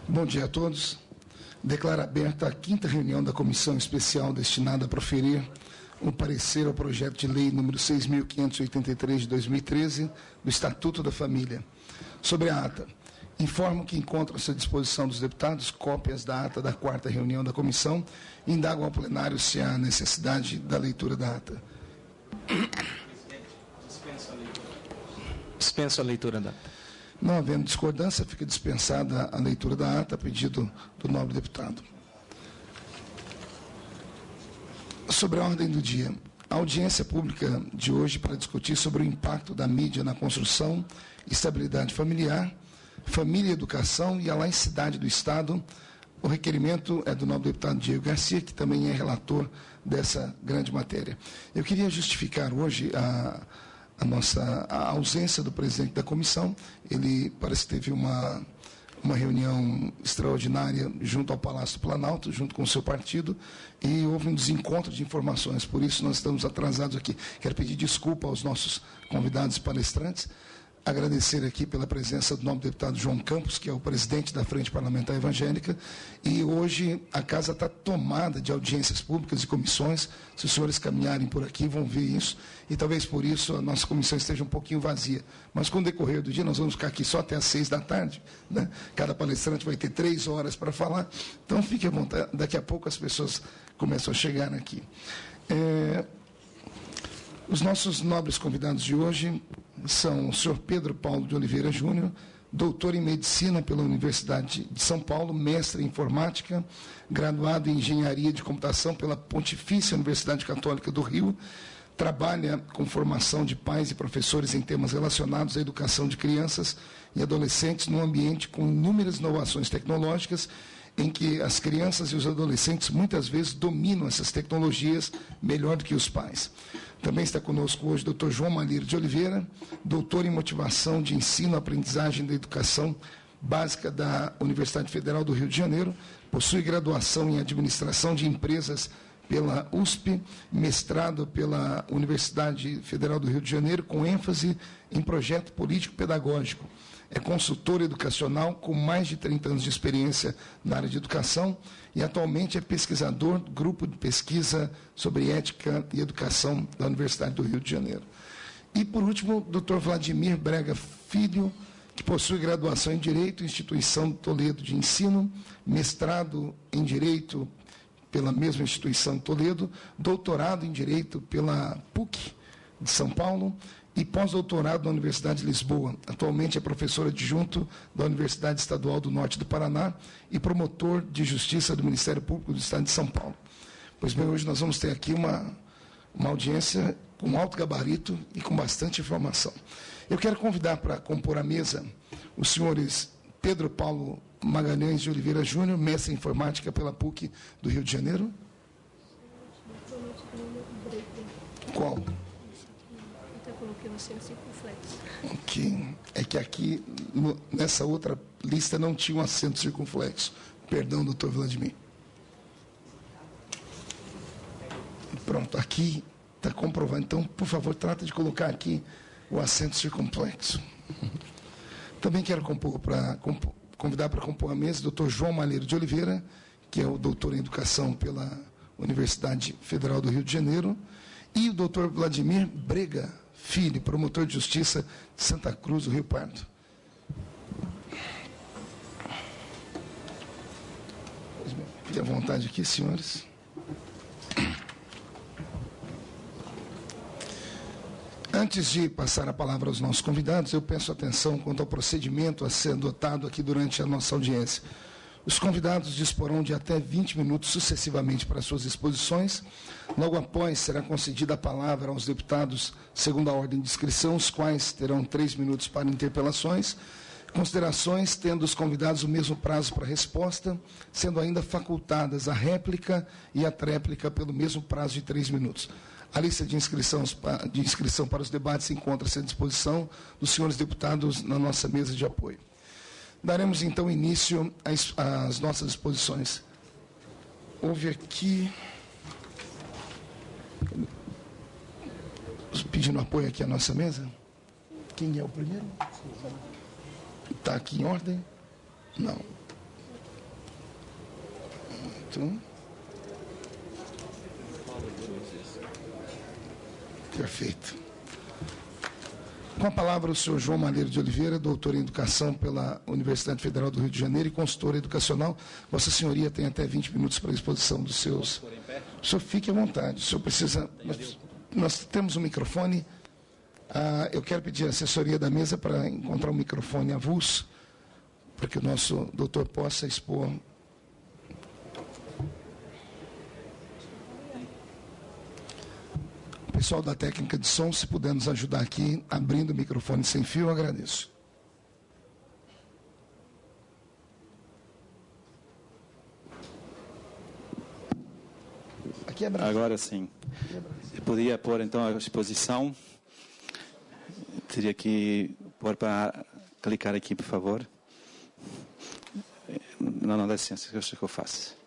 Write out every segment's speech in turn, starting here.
Bom dia a todos. Declaro aberta a 5ª reunião da Comissão Especial destinada a proferir um parecer ao projeto de lei número 6.583 de 2013 do Estatuto da Família. Sobre a ata, informo que encontram-se à disposição dos deputados cópias da ata da 4ª reunião da comissão e indagam ao plenário se há necessidade da leitura da ata. Dispenso a leitura da ata. Não havendo discordância, fica dispensada a leitura da ata a pedido do nobre deputado. Sobre a ordem do dia, a audiência pública de hoje para discutir sobre o impacto da mídia na construção, estabilidade familiar, família e educação e a laicidade do Estado. O requerimento é do nobre deputado Diego Garcia, que também é relator dessa grande matéria. Eu queria justificar hoje a ausência do presidente da comissão. Ele parece que teve uma reunião extraordinária junto ao Palácio do Planalto, junto com o seu partido, e houve um desencontro de informações, por isso nós estamos atrasados aqui. Quero pedir desculpa aos nossos convidados e palestrantes, agradecer aqui pela presença do nobre deputado João Campos, que é o presidente da Frente Parlamentar Evangélica, e hoje a casa está tomada de audiências públicas e comissões. Se os senhores caminharem por aqui, vão ver isso, e talvez por isso a nossa comissão esteja um pouquinho vazia. Mas com o decorrer do dia, nós vamos ficar aqui só até às 6 da tarde, né? Cada palestrante vai ter 3 horas para falar, então fique à vontade, daqui a pouco as pessoas começam a chegar aqui. Os nossos nobres convidados de hoje são o senhor Pedro Paulo de Oliveira Júnior, doutor em Medicina pela Universidade de São Paulo, mestre em Informática, graduado em Engenharia de Computação pela Pontifícia Universidade Católica do Rio, trabalha com formação de pais e professores em temas relacionados à educação de crianças e adolescentes num ambiente com inúmeras inovações tecnológicas, em que as crianças e os adolescentes muitas vezes dominam essas tecnologias melhor do que os pais. Também está conosco hoje o Dr. João Malheiro de Oliveira, doutor em motivação de ensino e aprendizagem da educação básica da Universidade Federal do Rio de Janeiro, possui graduação em administração de empresas pela USP, mestrado pela Universidade Federal do Rio de Janeiro, com ênfase em projeto político-pedagógico. É consultor educacional com mais de 30 anos de experiência na área de educação e atualmente é pesquisador do grupo de pesquisa sobre ética e educação da Universidade do Rio de Janeiro. E, por último, o Dr. Vladimir Brega Filho, que possui graduação em Direito, Instituição Toledo de Ensino, mestrado em Direito pela mesma instituição Toledo, doutorado em Direito pela PUC de São Paulo e pós-doutorado na Universidade de Lisboa. Atualmente é professor adjunto da Universidade Estadual do Norte do Paraná e promotor de Justiça do Ministério Público do Estado de São Paulo. Pois bem, hoje nós vamos ter aqui uma audiência com alto gabarito e com bastante informação. Eu quero convidar para compor a mesa os senhores Pedro Paulo Magalhães de Oliveira Júnior, mestre em Informática pela PUC do Rio de Janeiro. Qual? Eu coloquei um acento circunflexo. Ok. É que aqui, nessa outra lista, não tinha um acento circunflexo. Perdão, doutor Vladimir. Pronto, aqui está comprovado. Então, por favor, trata de colocar aqui o acento circunflexo. Também quero convidar para compor a mesa o doutor João Malheiro de Oliveira, que é o doutor em Educação pela Universidade Federal do Rio de Janeiro, e o doutor Vladimir Brega Filho, promotor de Justiça de Santa Cruz do Rio Pardo. Fique à vontade aqui, senhores. Antes de passar a palavra aos nossos convidados, eu peço atenção quanto ao procedimento a ser adotado aqui durante a nossa audiência. Os convidados disporão de até 20 minutos sucessivamente para suas exposições. Logo após, será concedida a palavra aos deputados segundo a ordem de inscrição, os quais terão 3 minutos para interpelações. Considerações, tendo os convidados o mesmo prazo para resposta, sendo ainda facultadas a réplica e a tréplica pelo mesmo prazo de 3 minutos. A lista de inscrição para os debates encontra-se à disposição dos senhores deputados na nossa mesa de apoio. Daremos, então, início às nossas exposições. Houve aqui... Pedindo apoio aqui à nossa mesa. Quem é o primeiro? Está aqui em ordem? Não. Perfeito. Perfeito. Com a palavra o senhor João Malheiro de Oliveira, doutor em Educação pela Universidade Federal do Rio de Janeiro e consultor educacional. Vossa Senhoria tem até 20 minutos para a exposição dos seus... O senhor fique à vontade. O senhor precisa... Nós temos um microfone. Eu quero pedir a assessoria da mesa para encontrar um microfone avulso, para que o nosso doutor possa expor... Pessoal da técnica de som, se puder nos ajudar aqui, abrindo o microfone sem fio, eu agradeço. Aqui é Brasil. Agora sim. Eu poderia pôr, então, a exposição. Teria que pôr para clicar aqui, por favor. Não, dá licença, que eu acho que eu faço.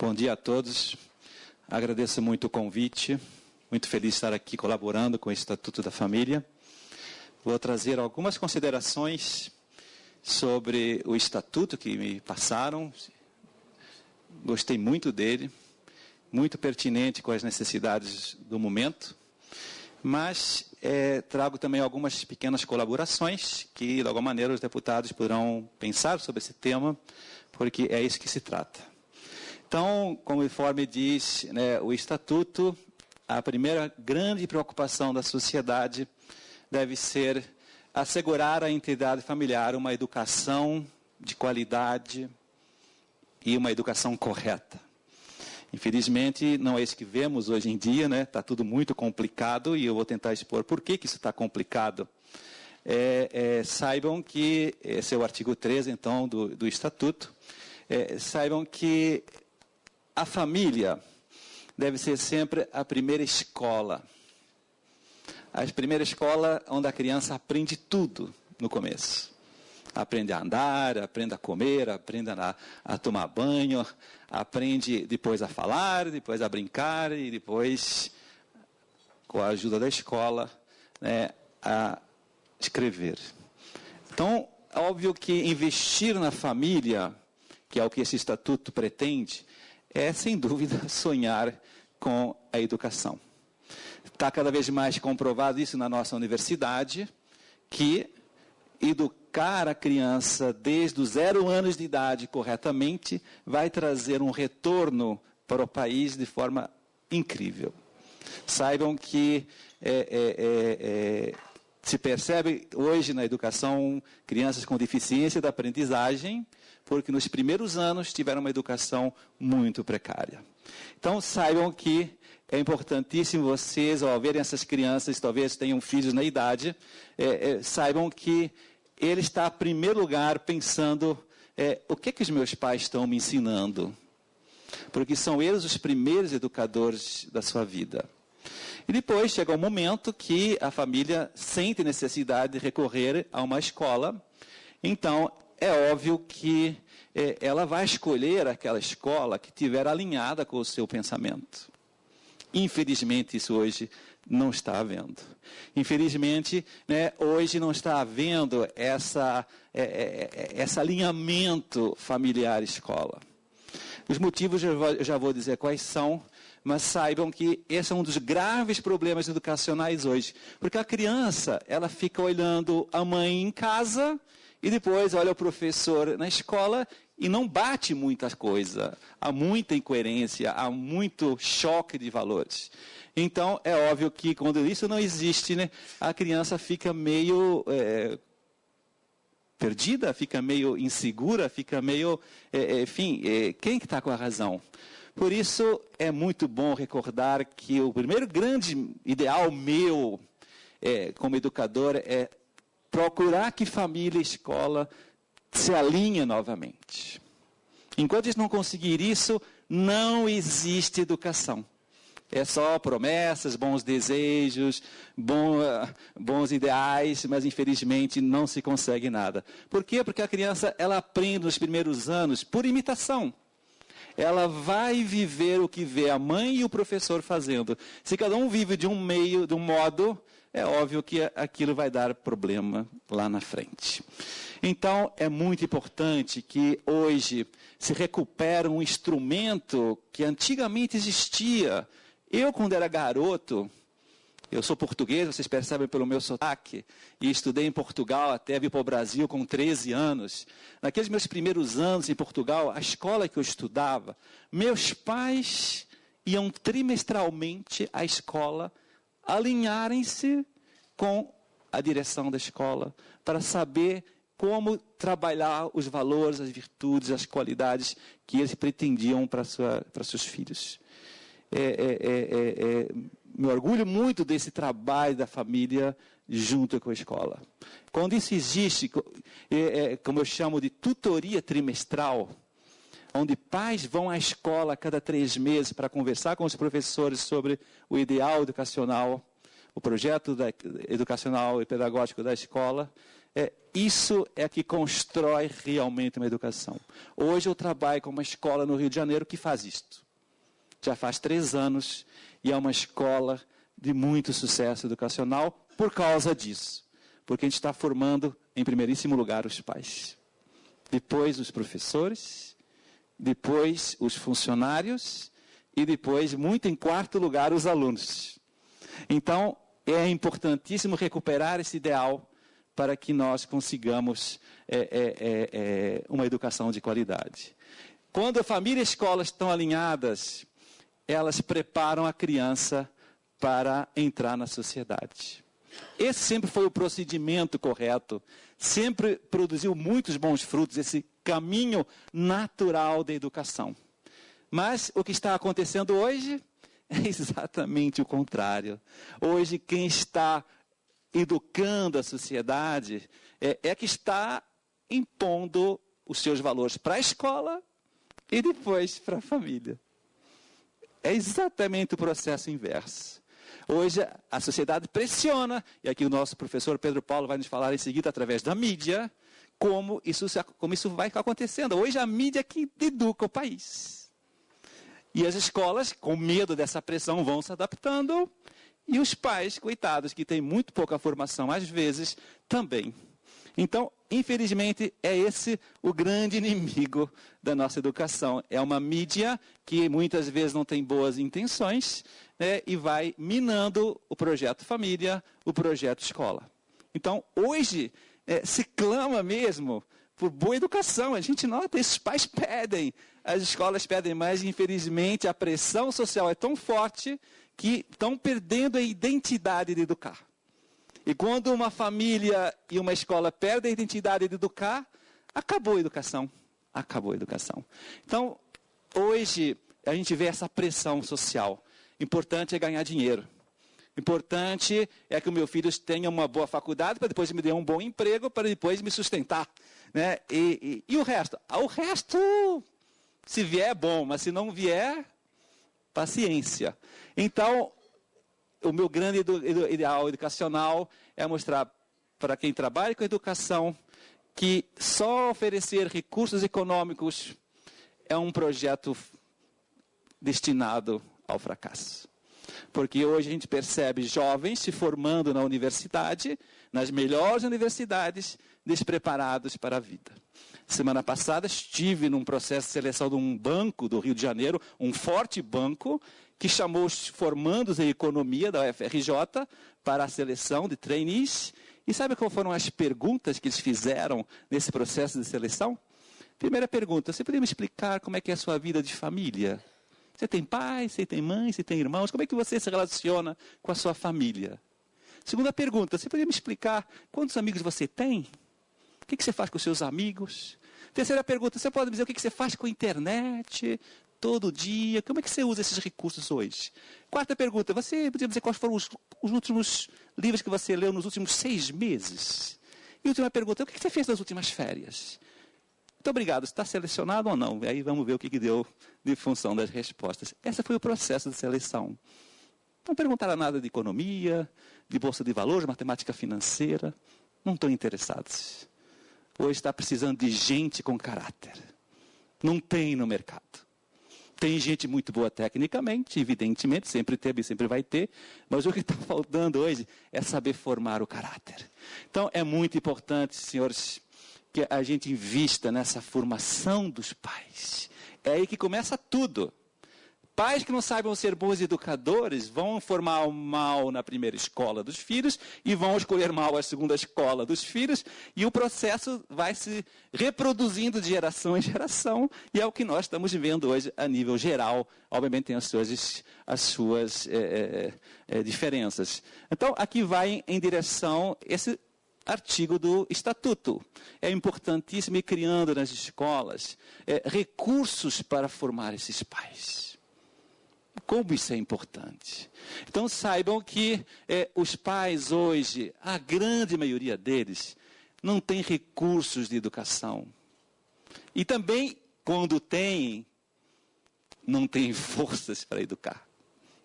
Bom dia a todos. Agradeço muito o convite. Muito feliz de estar aqui colaborando com o Estatuto da Família. Vou trazer algumas considerações sobre o Estatuto que me passaram. Gostei muito dele. Muito pertinente com as necessidades do momento. Mas trago também algumas pequenas colaborações que, de alguma maneira, os deputados poderão pensar sobre esse tema, porque é isso que se trata. Então, conforme diz, né, o Estatuto, a primeira grande preocupação da sociedade deve ser assegurar à entidade familiar uma educação de qualidade e uma educação correta. Infelizmente, não é isso que vemos hoje em dia, né? Está tudo muito complicado e eu vou tentar expor por que isso está complicado. Saibam que, esse é o artigo 13, então, do Estatuto, saibam que a família deve ser sempre a primeira escola. A primeira escola onde a criança aprende tudo no começo. Aprende a andar, aprende a comer, aprende a tomar banho, aprende depois a falar, depois a brincar e depois, com a ajuda da escola, né, a escrever. Então, óbvio que investir na família, que é o que esse estatuto pretende, é, sem dúvida, sonhar com a educação. Está cada vez mais comprovado isso na nossa universidade, que educar a criança desde os 0 anos de idade corretamente vai trazer um retorno para o país de forma incrível. Saibam que se percebe hoje na educação crianças com deficiência da aprendizagem, porque nos primeiros anos tiveram uma educação muito precária. Então, saibam que é importantíssimo vocês, ao verem essas crianças, talvez tenham filhos na idade, saibam que ele está, em primeiro lugar, pensando o que os meus pais estão me ensinando. Porque são eles os primeiros educadores da sua vida. E depois chega um momento que a família sente necessidade de recorrer a uma escola. Então, é óbvio que ela vai escolher aquela escola que estiver alinhada com o seu pensamento. Infelizmente, isso hoje não está havendo. Infelizmente, né, hoje não está havendo esse alinhamento familiar-escola. Os motivos eu já vou dizer quais são, mas saibam que esse é um dos graves problemas educacionais hoje. Porque a criança, ela fica olhando a mãe em casa e depois olha o professor na escola e não bate muita coisa. Há muita incoerência, há muito choque de valores. Então, é óbvio que quando isso não existe, né, a criança fica meio perdida, fica meio insegura, fica meio... enfim, quem que está com a razão? Por isso, é muito bom recordar que o primeiro grande ideal meu, como educador, é procurar que família e escola se alinhem novamente. Enquanto eles não conseguirem isso, não existe educação. É só promessas, bons desejos, bons ideais, mas infelizmente não se consegue nada. Por quê? Porque a criança ela aprende nos primeiros anos por imitação. Ela vai viver o que vê a mãe e o professor fazendo. Se cada um vive de um modo, é óbvio que aquilo vai dar problema lá na frente. Então, é muito importante que hoje se recupere um instrumento que antigamente existia. Eu, quando era garoto, eu sou português, vocês percebem pelo meu sotaque, e estudei em Portugal até vir para o Brasil com 13 anos. Naqueles meus primeiros anos em Portugal, a escola que eu estudava, meus pais iam trimestralmente à escola alinharem-se com a direção da escola para saber como trabalhar os valores, as virtudes, as qualidades que eles pretendiam para seus filhos. Me orgulho muito desse trabalho da família junto com a escola. Quando isso existe, como eu chamo de tutoria trimestral, onde pais vão à escola a cada 3 meses para conversar com os professores sobre o ideal educacional, o projeto educacional e pedagógico da escola, isso é que constrói realmente uma educação. Hoje eu trabalho com uma escola no Rio de Janeiro que faz isto. Já faz 3 anos e é uma escola de muito sucesso educacional por causa disso. Porque a gente está formando, em primeiríssimo lugar, os pais. Depois os professores, depois os funcionários e depois, muito em quarto lugar, os alunos. Então, é importantíssimo recuperar esse ideal para que nós consigamos uma educação de qualidade. Quando a família e a escola estão alinhadas, elas preparam a criança para entrar na sociedade. Esse sempre foi o procedimento correto, sempre produziu muitos bons frutos, esse caminho natural da educação. Mas o que está acontecendo hoje é exatamente o contrário. Hoje, quem está educando a sociedade é que está impondo os seus valores para a escola e depois para a família. É exatamente o processo inverso. Hoje a sociedade pressiona, e aqui o nosso professor Pedro Paulo vai nos falar em seguida através da mídia, como isso vai acontecendo. Hoje a mídia é que educa o país. E as escolas, com medo dessa pressão, vão se adaptando, e os pais, coitados, que têm muito pouca formação, às vezes, também. Então, infelizmente, é esse o grande inimigo da nossa educação. É uma mídia que muitas vezes não tem boas intenções, né, e vai minando o projeto família, o projeto escola. Então, hoje, se clama mesmo por boa educação. A gente nota, esses pais pedem, as escolas pedem, mas infelizmente a pressão social é tão forte que estão perdendo a identidade de educar. E quando uma família e uma escola perdem a identidade de educar, acabou a educação. Acabou a educação. Então, hoje, a gente vê essa pressão social. Importante é ganhar dinheiro. Importante é que o meu filho tenha uma boa faculdade, para depois me dar um bom emprego, para depois me sustentar. Né? E o resto? O resto, se vier, é bom, mas se não vier, paciência. Então, o meu grande ideal educacional é mostrar para quem trabalha com educação que só oferecer recursos econômicos é um projeto destinado ao fracasso. Porque hoje a gente percebe jovens se formando na universidade, nas melhores universidades, despreparados para a vida. Semana passada estive num processo de seleção de um banco do Rio de Janeiro, um forte banco, que chamou os formandos em economia da UFRJ para a seleção de trainees. E sabe quais foram as perguntas que eles fizeram nesse processo de seleção? Primeira pergunta, você poderia me explicar como é que é a sua vida de família? Você tem pai, você tem mãe, você tem irmãos? Como é que você se relaciona com a sua família? Segunda pergunta, você poderia me explicar quantos amigos você tem? O que você faz com os seus amigos? Terceira pergunta, você pode me dizer o que você faz com a internet todo dia? Como é que você usa esses recursos hoje? Quarta pergunta, você poderia dizer quais foram os últimos livros que você leu nos últimos 6 meses? E última pergunta, o que você fez nas últimas férias? Muito obrigado, está selecionado ou não? Aí vamos ver o que deu de função das respostas. Esse foi o processo de seleção. Não perguntaram nada de economia, de bolsa de valores, matemática financeira. Não estão interessados. Hoje está precisando de gente com caráter. Não tem no mercado. Tem gente muito boa tecnicamente, evidentemente, sempre teve e sempre vai ter, mas o que está faltando hoje é saber formar o caráter. Então, é muito importante, senhores, que a gente invista nessa formação dos pais. É aí que começa tudo. Pais que não saibam ser bons educadores vão formar o mal na primeira escola dos filhos e vão escolher mal a segunda escola dos filhos, e o processo vai se reproduzindo de geração em geração, e é o que nós estamos vendo hoje a nível geral. Obviamente tem as suas diferenças. Então, aqui vai em direção esse artigo do Estatuto. É importantíssimo ir criando nas escolas recursos para formar esses pais. Como isso é importante. Então, saibam que os pais hoje, a grande maioria deles, não tem recursos de educação. E também, quando tem, não tem forças para educar.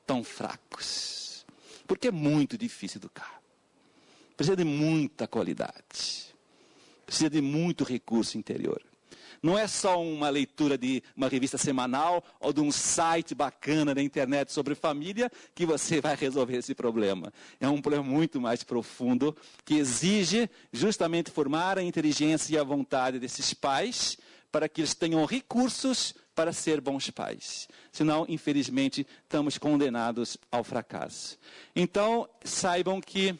Tão fracos. Porque é muito difícil educar. Precisa de muita qualidade. Precisa de muito recurso interior. Não é só uma leitura de uma revista semanal ou de um site bacana na internet sobre família que você vai resolver esse problema. É um problema muito mais profundo que exige justamente formar a inteligência e a vontade desses pais para que eles tenham recursos para ser bons pais. Senão, infelizmente, estamos condenados ao fracasso. Então, saibam que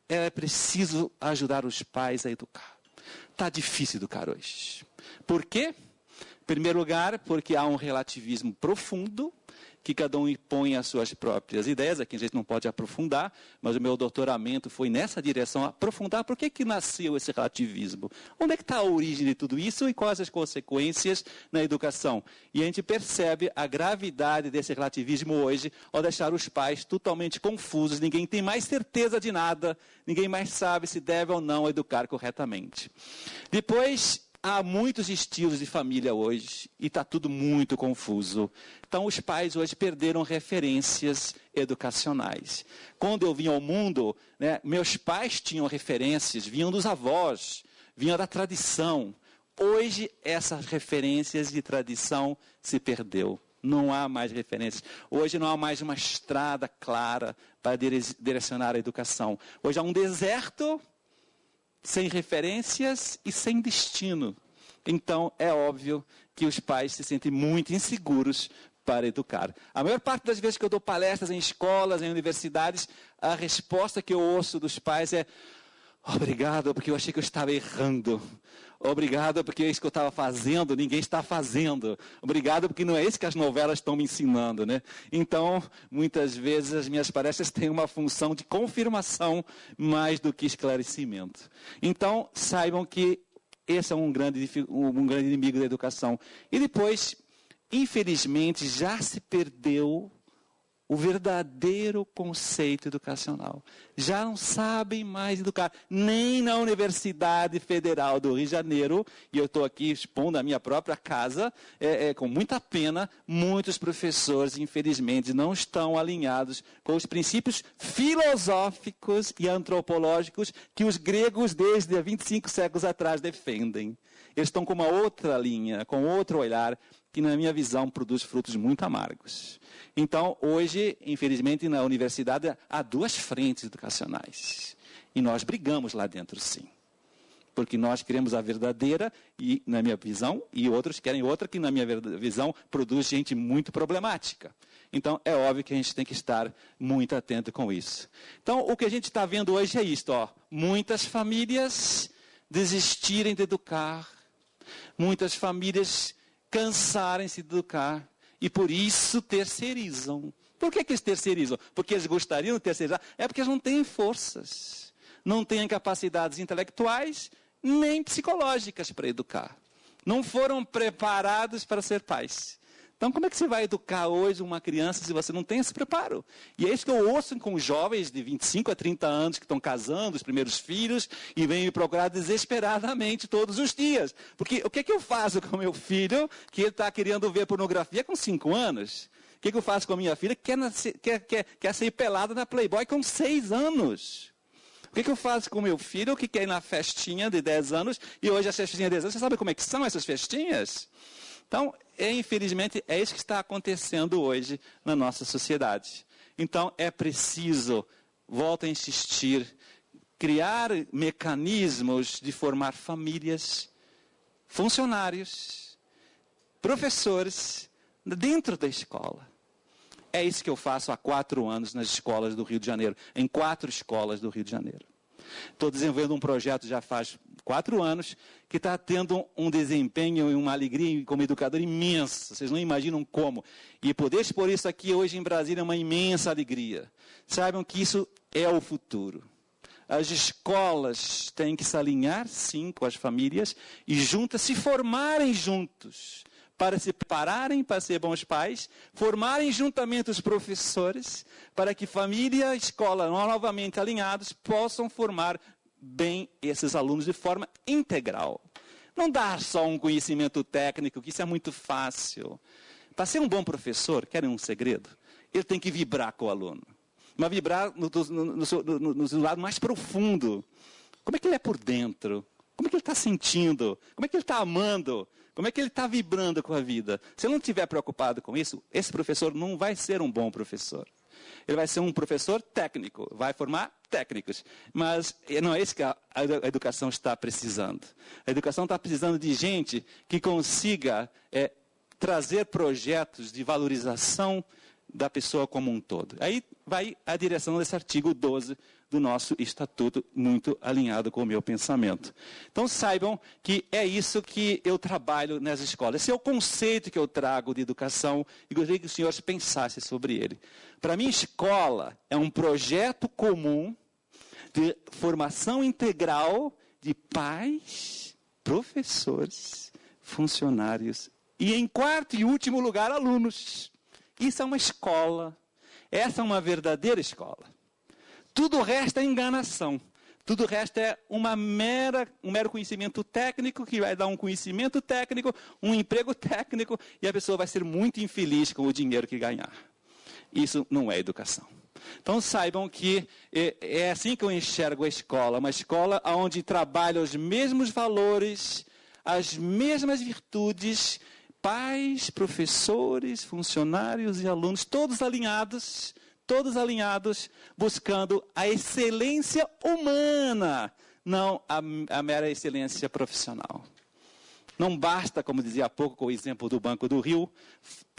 é preciso ajudar os pais a educar. Está difícil educar hoje. Por quê? Em primeiro lugar, porque há um relativismo profundo, que cada um impõe as suas próprias ideias. Aqui a gente não pode aprofundar, mas o meu doutoramento foi nessa direção, aprofundar por que nasceu esse relativismo. Onde é que está a origem de tudo isso e quais as consequências na educação? E a gente percebe a gravidade desse relativismo hoje, ao deixar os pais totalmente confusos, ninguém tem mais certeza de nada, ninguém mais sabe se deve ou não educar corretamente. Depois, há muitos estilos de família hoje e está tudo muito confuso. Então, os pais hoje perderam referências educacionais. Quando eu vim ao mundo, meus pais tinham referências, vinham dos avós, vinham da tradição. Hoje, essas referências de tradição se perdeu. Não há mais referências. Hoje não há mais uma estrada clara para direcionar a educação. Hoje há um deserto sem referências e sem destino. Então, é óbvio que os pais se sentem muito inseguros para educar. A maior parte das vezes que eu dou palestras em escolas, em universidades, a resposta que eu ouço dos pais é: obrigado, porque eu achei que eu estava errando. Obrigado, porque é isso que eu estava fazendo, ninguém está fazendo. Obrigado, porque não é isso que as novelas estão me ensinando, né? Então, muitas vezes as minhas palestras têm uma função de confirmação mais do que esclarecimento. Então, saibam que esse é um grande inimigo da educação. E depois, infelizmente, já se perdeu o verdadeiro conceito educacional. Já não sabem mais educar, nem na Universidade Federal do Rio de Janeiro, e eu estou aqui expondo a minha própria casa, com muita pena, muitos professores, infelizmente, não estão alinhados com os princípios filosóficos e antropológicos que os gregos, desde 25 séculos atrás, defendem. Eles estão com uma outra linha, com outro olhar, que, na minha visão, produz frutos muito amargos. Então, hoje, infelizmente, na universidade, há duas frentes educacionais. E nós brigamos lá dentro, sim. Porque nós queremos a verdadeira, e, na minha visão, e outros querem outra, que, na minha visão, produz gente muito problemática. Então, é óbvio que a gente tem que estar muito atento com isso. Então, o que a gente está vendo hoje é isto, ó. Muitas famílias desistirem de educar. Muitas famílias cansarem-se de educar. E por isso terceirizam. Por que eles terceirizam? Porque eles gostariam de terceirizar? É porque eles não têm forças. Não têm capacidades intelectuais, nem psicológicas para educar. Não foram preparados para ser pais. Então, como é que você vai educar hoje uma criança se você não tem esse preparo? E é isso que eu ouço com jovens de 25 a 30 anos que estão casando, os primeiros filhos, e vêm me procurar desesperadamente todos os dias. Porque o que é que eu faço com meu filho, que ele está querendo ver pornografia com 5 anos? O que é que eu faço com a minha filha, que quer ser pelada na Playboy com 6 anos? O que eu faço com meu filho, que quer ir na festinha de 10 anos, e hoje as festinhas de 10 anos, você sabe como é que são essas festinhas? Então, infelizmente, é isso que está acontecendo hoje na nossa sociedade. Então, é preciso, volto a insistir, criar mecanismos de formar famílias, funcionários, professores, dentro da escola. É isso que eu faço há 4 anos nas escolas do Rio de Janeiro, em 4 escolas do Rio de Janeiro. Estou desenvolvendo um projeto já faz 4 anos, que está tendo um desempenho e uma alegria como educador imensa. Vocês não imaginam como. E poder expor isso aqui hoje em Brasília é uma imensa alegria. Saibam que isso é o futuro. As escolas têm que se alinhar, sim, com as famílias e juntas se formarem juntos, para se prepararem para ser bons pais, formarem juntamente os professores, para que família e escola, novamente alinhados, possam formar bem esses alunos de forma integral. Não dar só um conhecimento técnico, que isso é muito fácil. Para ser um bom professor, querem um segredo? Ele tem que vibrar com o aluno. Mas vibrar no seu lado mais profundo. Como é que ele é por dentro? Como é que ele está sentindo? Como é que ele está amando? Como é que ele está vibrando com a vida? Se ele não estiver preocupado com isso, esse professor não vai ser um bom professor. Ele vai ser um professor técnico, vai formar técnicos. Mas não é isso que a educação está precisando. A educação está precisando de gente que consiga trazer projetos de valorização da pessoa como um todo. Aí vai a direção desse artigo 12 do nosso estatuto, muito alinhado com o meu pensamento. Então saibam que é isso que eu trabalho nas escolas. Esse é o conceito que eu trago de educação e gostaria que os senhores pensassem sobre ele. Para mim, escola é um projeto comum de formação integral de pais, professores, funcionários e, em quarto e último lugar, alunos. Isso é uma escola. Essa é uma verdadeira escola. Tudo o resto é enganação. Tudo o resto é um mero conhecimento técnico, que vai dar um conhecimento técnico, um emprego técnico, e a pessoa vai ser muito infeliz com o dinheiro que ganhar. Isso não é educação. Então saibam que é assim que eu enxergo a escola. Uma escola onde trabalham os mesmos valores, as mesmas virtudes, pais, professores, funcionários e alunos, todos alinhados, buscando a excelência humana, não a mera excelência profissional. Não basta, como dizia há pouco com o exemplo do Banco do Rio,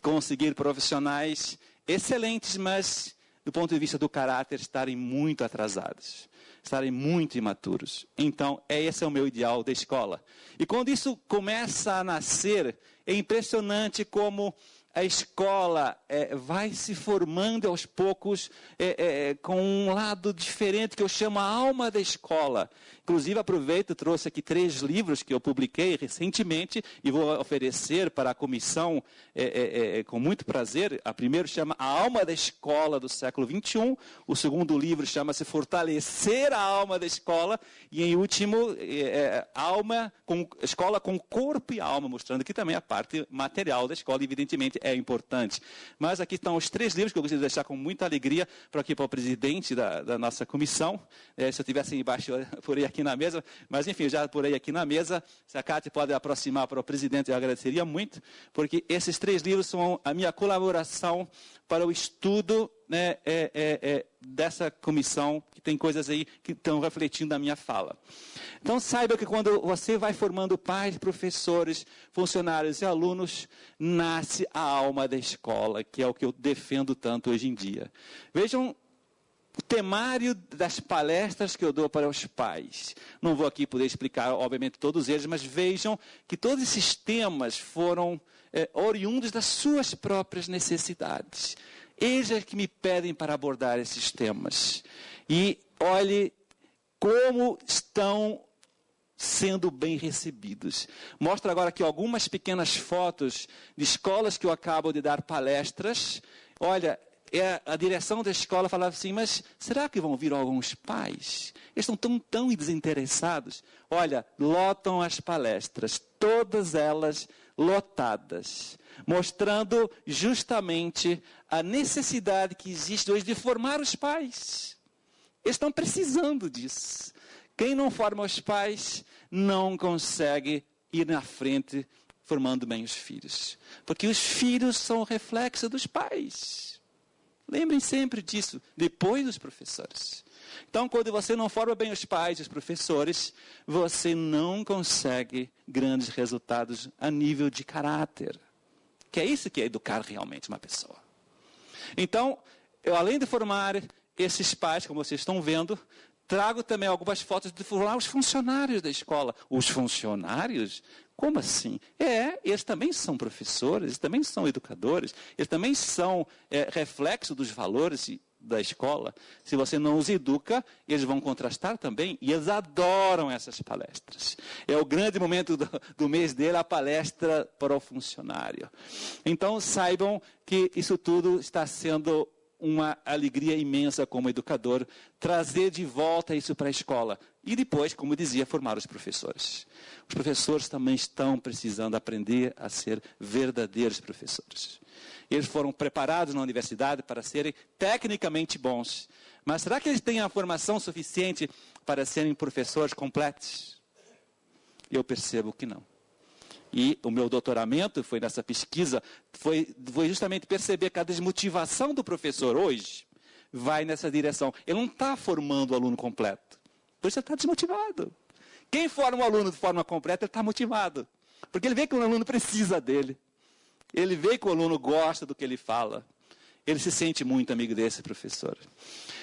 conseguir profissionais excelentes, mas do ponto de vista do caráter estarem muito atrasados, estarem muito imaturos. Então, esse é o meu ideal da escola. E quando isso começa a nascer, é impressionante como a escola vai se formando aos poucos com um lado diferente que eu chamo a alma da escola. Inclusive, aproveito, trouxe aqui 3 livros que eu publiquei recentemente e vou oferecer para a comissão com muito prazer. O primeiro chama A Alma da Escola do Século XXI. O segundo livro chama-se Fortalecer a Alma da Escola. E, em último, Escola com Corpo e Alma, mostrando que também a parte material da escola, evidentemente, é importante. Mas aqui estão os 3 livros que eu gostaria de deixar com muita alegria para o presidente da nossa comissão. Se eu tivesse embaixo, por aí aqui na mesa, mas enfim, já por aí aqui na mesa, se a Cátia pode aproximar para o presidente, eu agradeceria muito, porque esses 3 livros são a minha colaboração para o estudo dessa comissão, que tem coisas aí que estão refletindo na minha fala. Então saiba que quando você vai formando pais, professores, funcionários e alunos, nasce a alma da escola, que é o que eu defendo tanto hoje em dia. Vejam o temário das palestras que eu dou para os pais. Não vou aqui poder explicar, obviamente, todos eles, mas vejam que todos esses temas foram oriundos das suas próprias necessidades. Eles é que me pedem para abordar esses temas. E olhe como estão sendo bem recebidos. Mostro agora aqui algumas pequenas fotos de escolas que eu acabo de dar palestras. Olha, a direção da escola falava assim, mas será que vão vir alguns pais? Eles estão tão desinteressados. Olha, lotam as palestras, todas elas lotadas, mostrando justamente a necessidade que existe hoje de formar os pais. Eles estão precisando disso. Quem não forma os pais não consegue ir na frente, formando bem os filhos. Porque os filhos são o reflexo dos pais. Lembrem sempre disso, depois dos professores. Então, quando você não forma bem os pais e os professores, você não consegue grandes resultados a nível de caráter. Que é isso que é educar realmente uma pessoa. Então, eu além de formar esses pais, como vocês estão vendo, trago também algumas fotos de formar os funcionários da escola. Os funcionários? Como assim? Eles também são professores, eles também são educadores, eles também são reflexo dos valores da escola. Se você não os educa, eles vão contrastar também, e eles adoram essas palestras. É o grande momento do mês dele, a palestra para o funcionário. Então, saibam que isso tudo está sendo uma alegria imensa como educador, trazer de volta isso para a escola. E depois, como dizia, formar os professores. Os professores também estão precisando aprender a ser verdadeiros professores. Eles foram preparados na universidade para serem tecnicamente bons. Mas será que eles têm a formação suficiente para serem professores completos? Eu percebo que não. E o meu doutoramento foi nessa pesquisa, foi justamente perceber que a desmotivação do professor hoje vai nessa direção. Ele não está formando o aluno completo. Por isso ele está desmotivado. Quem forma o aluno de forma completa, ele está motivado. Porque ele vê que o aluno precisa dele. Ele vê que o aluno gosta do que ele fala. Ele se sente muito amigo desse professor.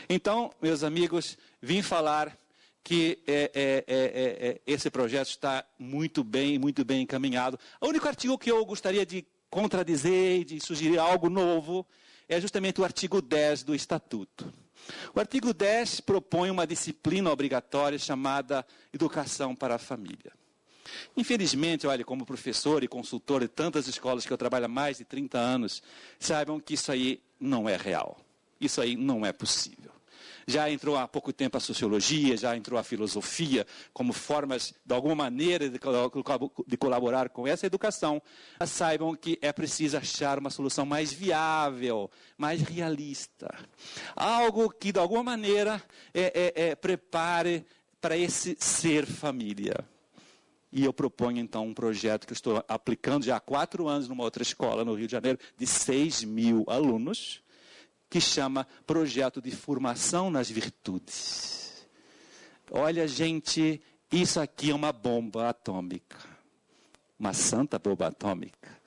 Então, meus amigos, vim falar que esse projeto está muito bem encaminhado. O único artigo que eu gostaria de contradizer e de sugerir algo novo é justamente o artigo 10 do Estatuto. O artigo 10 propõe uma disciplina obrigatória chamada Educação para a Família. Infelizmente, olha, como professor e consultor de tantas escolas que eu trabalho há mais de 30 anos, saibam que isso aí não é real. Isso aí não é possível. Já entrou há pouco tempo a sociologia, já entrou a filosofia, como formas, de alguma maneira, de colaborar com essa educação. Mas saibam que é preciso achar uma solução mais viável, mais realista. Algo que, de alguma maneira, prepare para esse ser família. E eu proponho, então, um projeto que eu estou aplicando já há 4 anos numa outra escola no Rio de Janeiro, de 6.000 alunos, que chama Projeto de Formação nas Virtudes. Olha, gente, isso aqui é uma bomba atômica. Uma santa bomba atômica.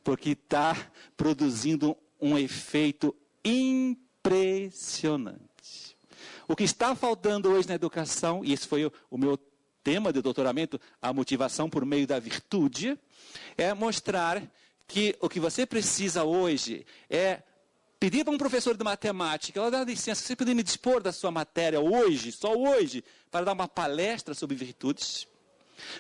Porque está produzindo um efeito impressionante. O que está faltando hoje na educação, e esse foi o meu tema de doutoramento, a motivação por meio da virtude, é mostrar que o que você precisa hoje é pedir para um professor de matemática, ela dá licença, você poderia me dispor da sua matéria hoje, só hoje, para dar uma palestra sobre virtudes?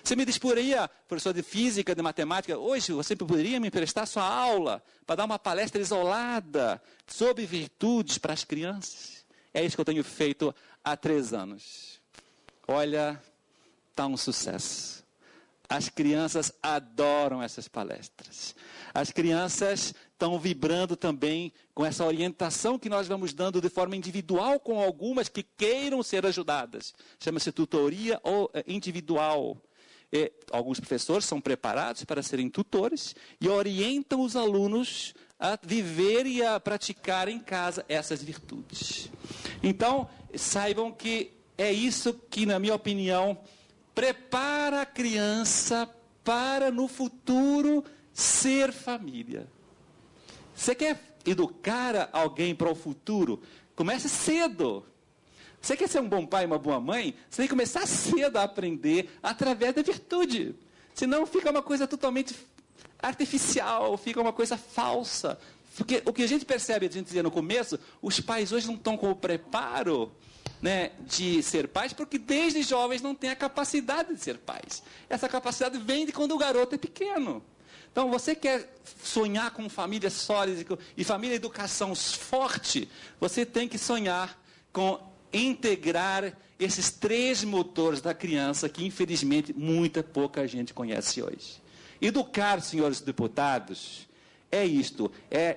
Você me disporia, professor de física, de matemática, hoje você poderia me emprestar sua aula para dar uma palestra isolada sobre virtudes para as crianças? É isso que eu tenho feito há 3 anos. Olha, está um sucesso. As crianças adoram essas palestras. As crianças estão vibrando também com essa orientação que nós vamos dando de forma individual com algumas que queiram ser ajudadas. Chama-se tutoria ou individual. Alguns professores são preparados para serem tutores e orientam os alunos a viver e a praticar em casa essas virtudes. Então, saibam que é isso que, na minha opinião, prepara a criança para, no futuro, ser família. Você quer educar alguém para o futuro? Comece cedo. Você quer ser um bom pai e uma boa mãe? Você tem que começar cedo a aprender através da virtude. Senão fica uma coisa totalmente artificial, fica uma coisa falsa. Porque o que a gente percebe, a gente dizia no começo, os pais hoje não estão com o preparo, né, de ser pais, porque desde jovens não têm a capacidade de ser pais. Essa capacidade vem de quando o garoto é pequeno. Então, você quer sonhar com família sólida e família e educação forte, você tem que sonhar com integrar esses 3 motores da criança que, infelizmente, pouca gente conhece hoje. Educar, senhores deputados, é isto,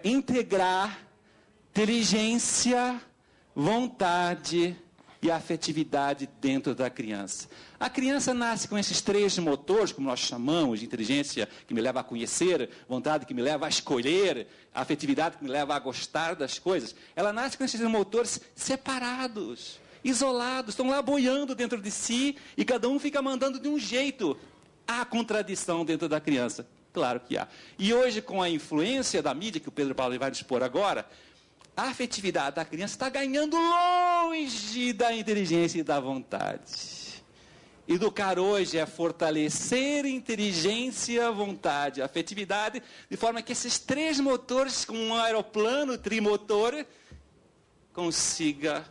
integrar inteligência, vontade e a afetividade dentro da criança. A criança nasce com esses 3 motores, como nós chamamos, de inteligência que me leva a conhecer, vontade que me leva a escolher, a afetividade que me leva a gostar das coisas. Ela nasce com esses motores separados, isolados, estão lá boiando dentro de si e cada um fica mandando de um jeito. Há contradição dentro da criança. Claro que há. E hoje, com a influência da mídia, que o Pedro Paulo vai dispor agora, a afetividade da criança está ganhando longe da inteligência e da vontade. Educar hoje é fortalecer inteligência, vontade, afetividade, de forma que esses 3 motores, como um aeroplano trimotor, consiga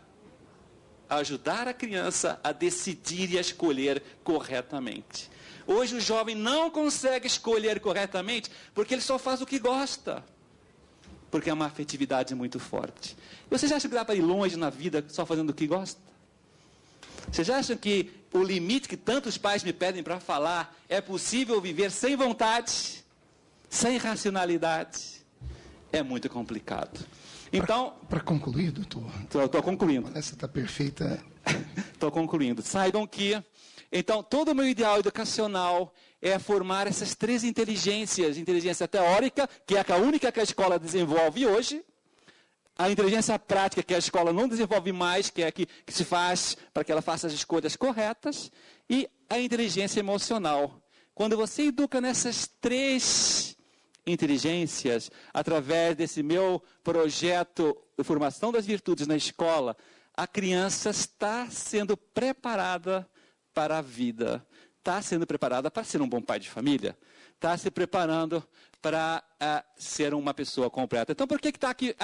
ajudar a criança a decidir e a escolher corretamente. Hoje o jovem não consegue escolher corretamente porque ele só faz o que gosta. Porque é uma afetividade muito forte. Vocês acham que dá para ir longe na vida só fazendo o que gosta? Vocês acham que o limite que tantos pais me pedem para falar é possível viver sem vontade, sem racionalidade? É muito complicado. Então, para concluir, doutor. Estou concluindo. Essa está perfeita. Estou concluindo. Saibam que, então, todo o meu ideal educacional é formar essas 3 inteligências. Inteligência teórica, que é a única que a escola desenvolve hoje. A inteligência prática, que a escola não desenvolve mais, que é a que se faz para que ela faça as escolhas corretas. E a inteligência emocional. Quando você educa nessas 3 inteligências, através desse meu projeto de formação das virtudes na escola, a criança está sendo preparada para a vida. Está sendo preparada para ser um bom pai de família. Está se preparando para ser uma pessoa completa. Então, por que está aqui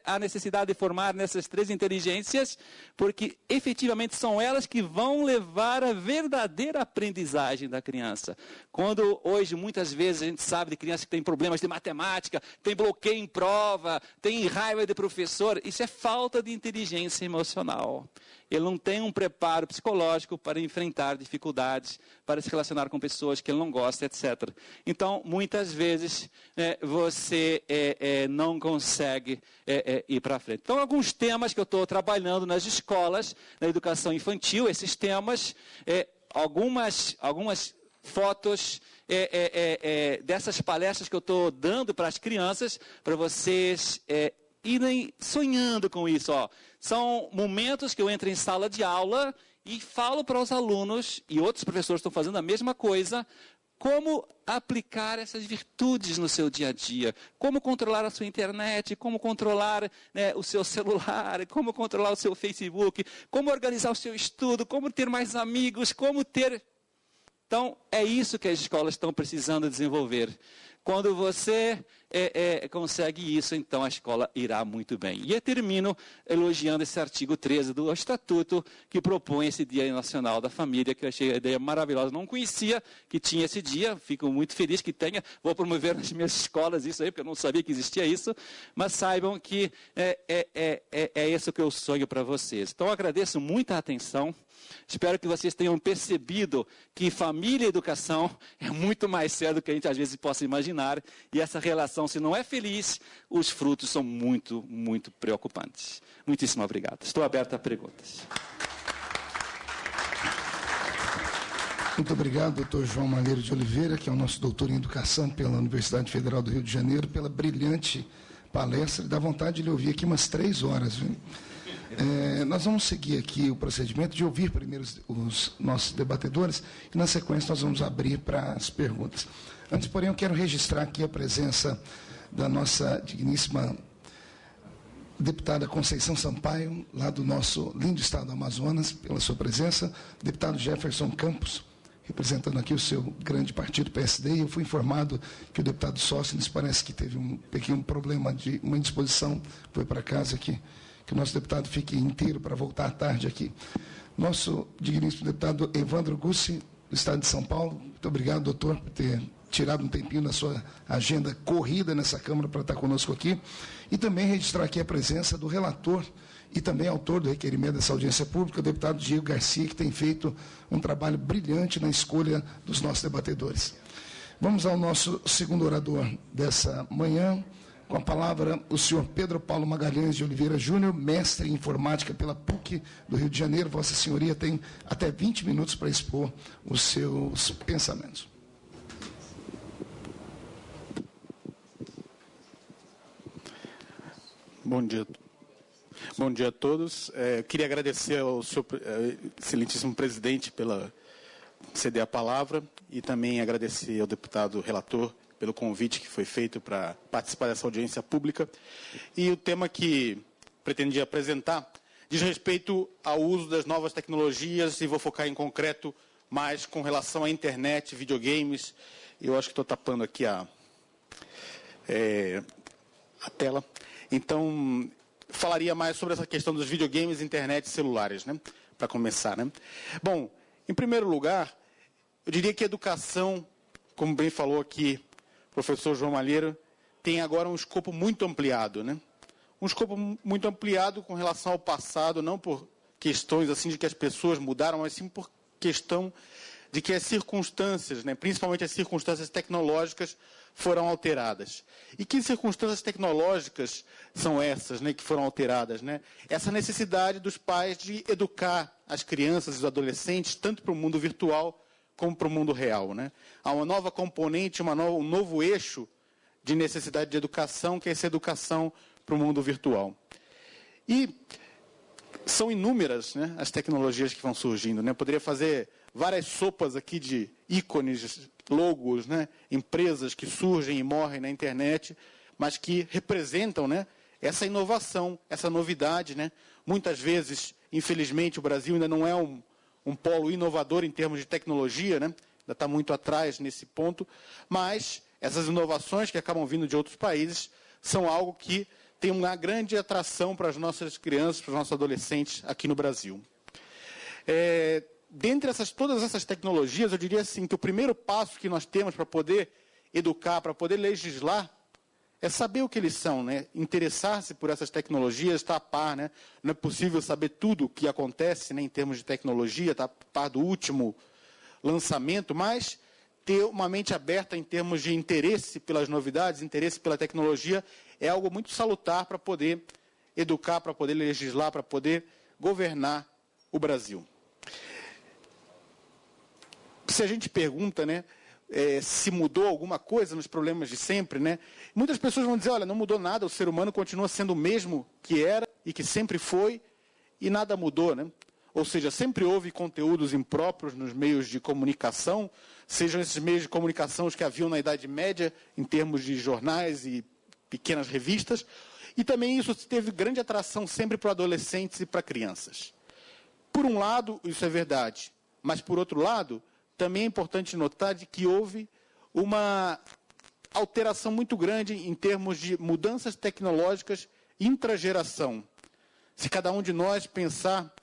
a necessidade de formar nessas 3 inteligências? Porque, efetivamente, são elas que vão levar a verdadeira aprendizagem da criança. Quando, hoje, muitas vezes, a gente sabe de crianças que têm problemas de matemática, tem bloqueio em prova, tem raiva de professor, isso é falta de inteligência emocional. Ele não tem um preparo psicológico para enfrentar dificuldades, para se relacionar com pessoas que ele não gosta, etc. Então, muitas vezes, você não consegue ir para frente. Então, alguns temas que eu estou trabalhando nas escolas, na educação infantil, esses temas, algumas fotos dessas palestras que eu estou dando para as crianças, para vocês irem sonhando com isso. São momentos que eu entro em sala de aula e falo para os alunos, e outros professores estão fazendo a mesma coisa, como aplicar essas virtudes no seu dia a dia, como controlar a sua internet, como controlar o seu celular, como controlar o seu Facebook, como organizar o seu estudo, como ter mais amigos, como ter... Então, é isso que as escolas estão precisando desenvolver. Quando você consegue isso, então a escola irá muito bem. E eu termino elogiando esse artigo 13 do Estatuto, que propõe esse Dia Nacional da Família, que eu achei a ideia maravilhosa. Não conhecia que tinha esse dia, fico muito feliz que tenha. Vou promover nas minhas escolas isso aí, porque eu não sabia que existia isso. Mas saibam que é isso que eu sonho para vocês. Então, eu agradeço muito a atenção. Espero que vocês tenham percebido que família e educação é muito mais sério do que a gente às vezes possa imaginar. E essa relação, se não é feliz, os frutos são muito, muito preocupantes. Muitíssimo obrigado. Estou aberto a perguntas. Muito obrigado, doutor João Malheiro de Oliveira, que é o nosso doutor em educação pela Universidade Federal do Rio de Janeiro, pela brilhante palestra. Dá vontade de lhe ouvir aqui umas 3 horas, viu? Nós vamos seguir aqui o procedimento de ouvir primeiro os nossos debatedores e, na sequência, nós vamos abrir para as perguntas. Antes, porém, eu quero registrar aqui a presença da nossa digníssima deputada Conceição Sampaio, lá do nosso lindo estado do Amazonas, pela sua presença, o deputado Jefferson Campos, representando aqui o seu grande partido, PSD, e eu fui informado que o deputado Sóstenes parece que teve um pequeno problema de uma indisposição, foi para casa aqui. Que o nosso deputado fique inteiro para voltar à tarde aqui. Nosso digníssimo deputado Evandro Gussi, do Estado de São Paulo. Muito obrigado, doutor, por ter tirado um tempinho da sua agenda corrida nessa Câmara para estar conosco aqui. E também registrar aqui a presença do relator e também autor do requerimento dessa audiência pública, o deputado Diego Garcia, que tem feito um trabalho brilhante na escolha dos nossos debatedores. Vamos ao nosso segundo orador dessa manhã, Com a palavra, o senhor Pedro Paulo Magalhães de Oliveira Júnior, mestre em informática pela PUC do Rio de Janeiro. Vossa Senhoria tem até 20 minutos para expor os seus pensamentos. Bom dia. Bom dia a todos. Queria agradecer ao senhor excelentíssimo presidente pela ceder a palavra e também agradecer ao deputado relator pelo convite que foi feito para participar dessa audiência pública. E o tema que pretendia apresentar diz respeito ao uso das novas tecnologias e vou focar em concreto mais com relação à internet, videogames. Eu acho que estou tapando aqui a tela. Então, falaria mais sobre essa questão dos videogames, internet e celulares, né? Para começar, né? Bom, em primeiro lugar, eu diria que a educação, como bem falou aqui o professor João Malheiro, tem agora um escopo muito ampliado, né? Um escopo muito ampliado com relação ao passado, não por questões assim de que as pessoas mudaram, mas sim por questão de que as circunstâncias, né, principalmente as circunstâncias tecnológicas, foram alteradas. E que circunstâncias tecnológicas são essas, né, que foram alteradas? Né? Essa necessidade dos pais de educar as crianças e os adolescentes, tanto para o mundo virtual como para o mundo real. Né? Há uma nova componente, um novo eixo de necessidade de educação, que é essa educação para o mundo virtual. E são inúmeras, né, as tecnologias que vão surgindo. Né? Eu poderia fazer várias sopas aqui de ícones, logos, né, empresas que surgem e morrem na internet, mas que representam, né, essa inovação, essa novidade. Né? Muitas vezes, infelizmente, o Brasil ainda não é um polo inovador em termos de tecnologia, né? Ainda está muito atrás nesse ponto, mas essas inovações que acabam vindo de outros países são algo que tem uma grande atração para as nossas crianças, para os nossos adolescentes aqui no Brasil. Dentre todas essas tecnologias, eu diria assim, que o primeiro passo que nós temos para poder educar, para poder legislar, é saber o que eles são, né? Interessar-se por essas tecnologias, estar a par. Né? Não é possível saber tudo o que acontece, né, em termos de tecnologia, estar a par do último lançamento, mas ter uma mente aberta em termos de interesse pelas novidades, interesse pela tecnologia, é algo muito salutar para poder educar, para poder legislar, para poder governar o Brasil. Se a gente pergunta, né, se mudou alguma coisa nos problemas de sempre, né, muitas pessoas vão dizer, olha, não mudou nada, o ser humano continua sendo o mesmo que era e que sempre foi, e nada mudou. Né? Ou seja, sempre houve conteúdos impróprios nos meios de comunicação, sejam esses meios de comunicação os que haviam na Idade Média, em termos de jornais e pequenas revistas, e também isso teve grande atração sempre para adolescentes e para crianças. Por um lado, isso é verdade, mas por outro lado, também é importante notar de que houve uma alteração muito grande em termos de mudanças tecnológicas intrageração. Se cada um de nós pensar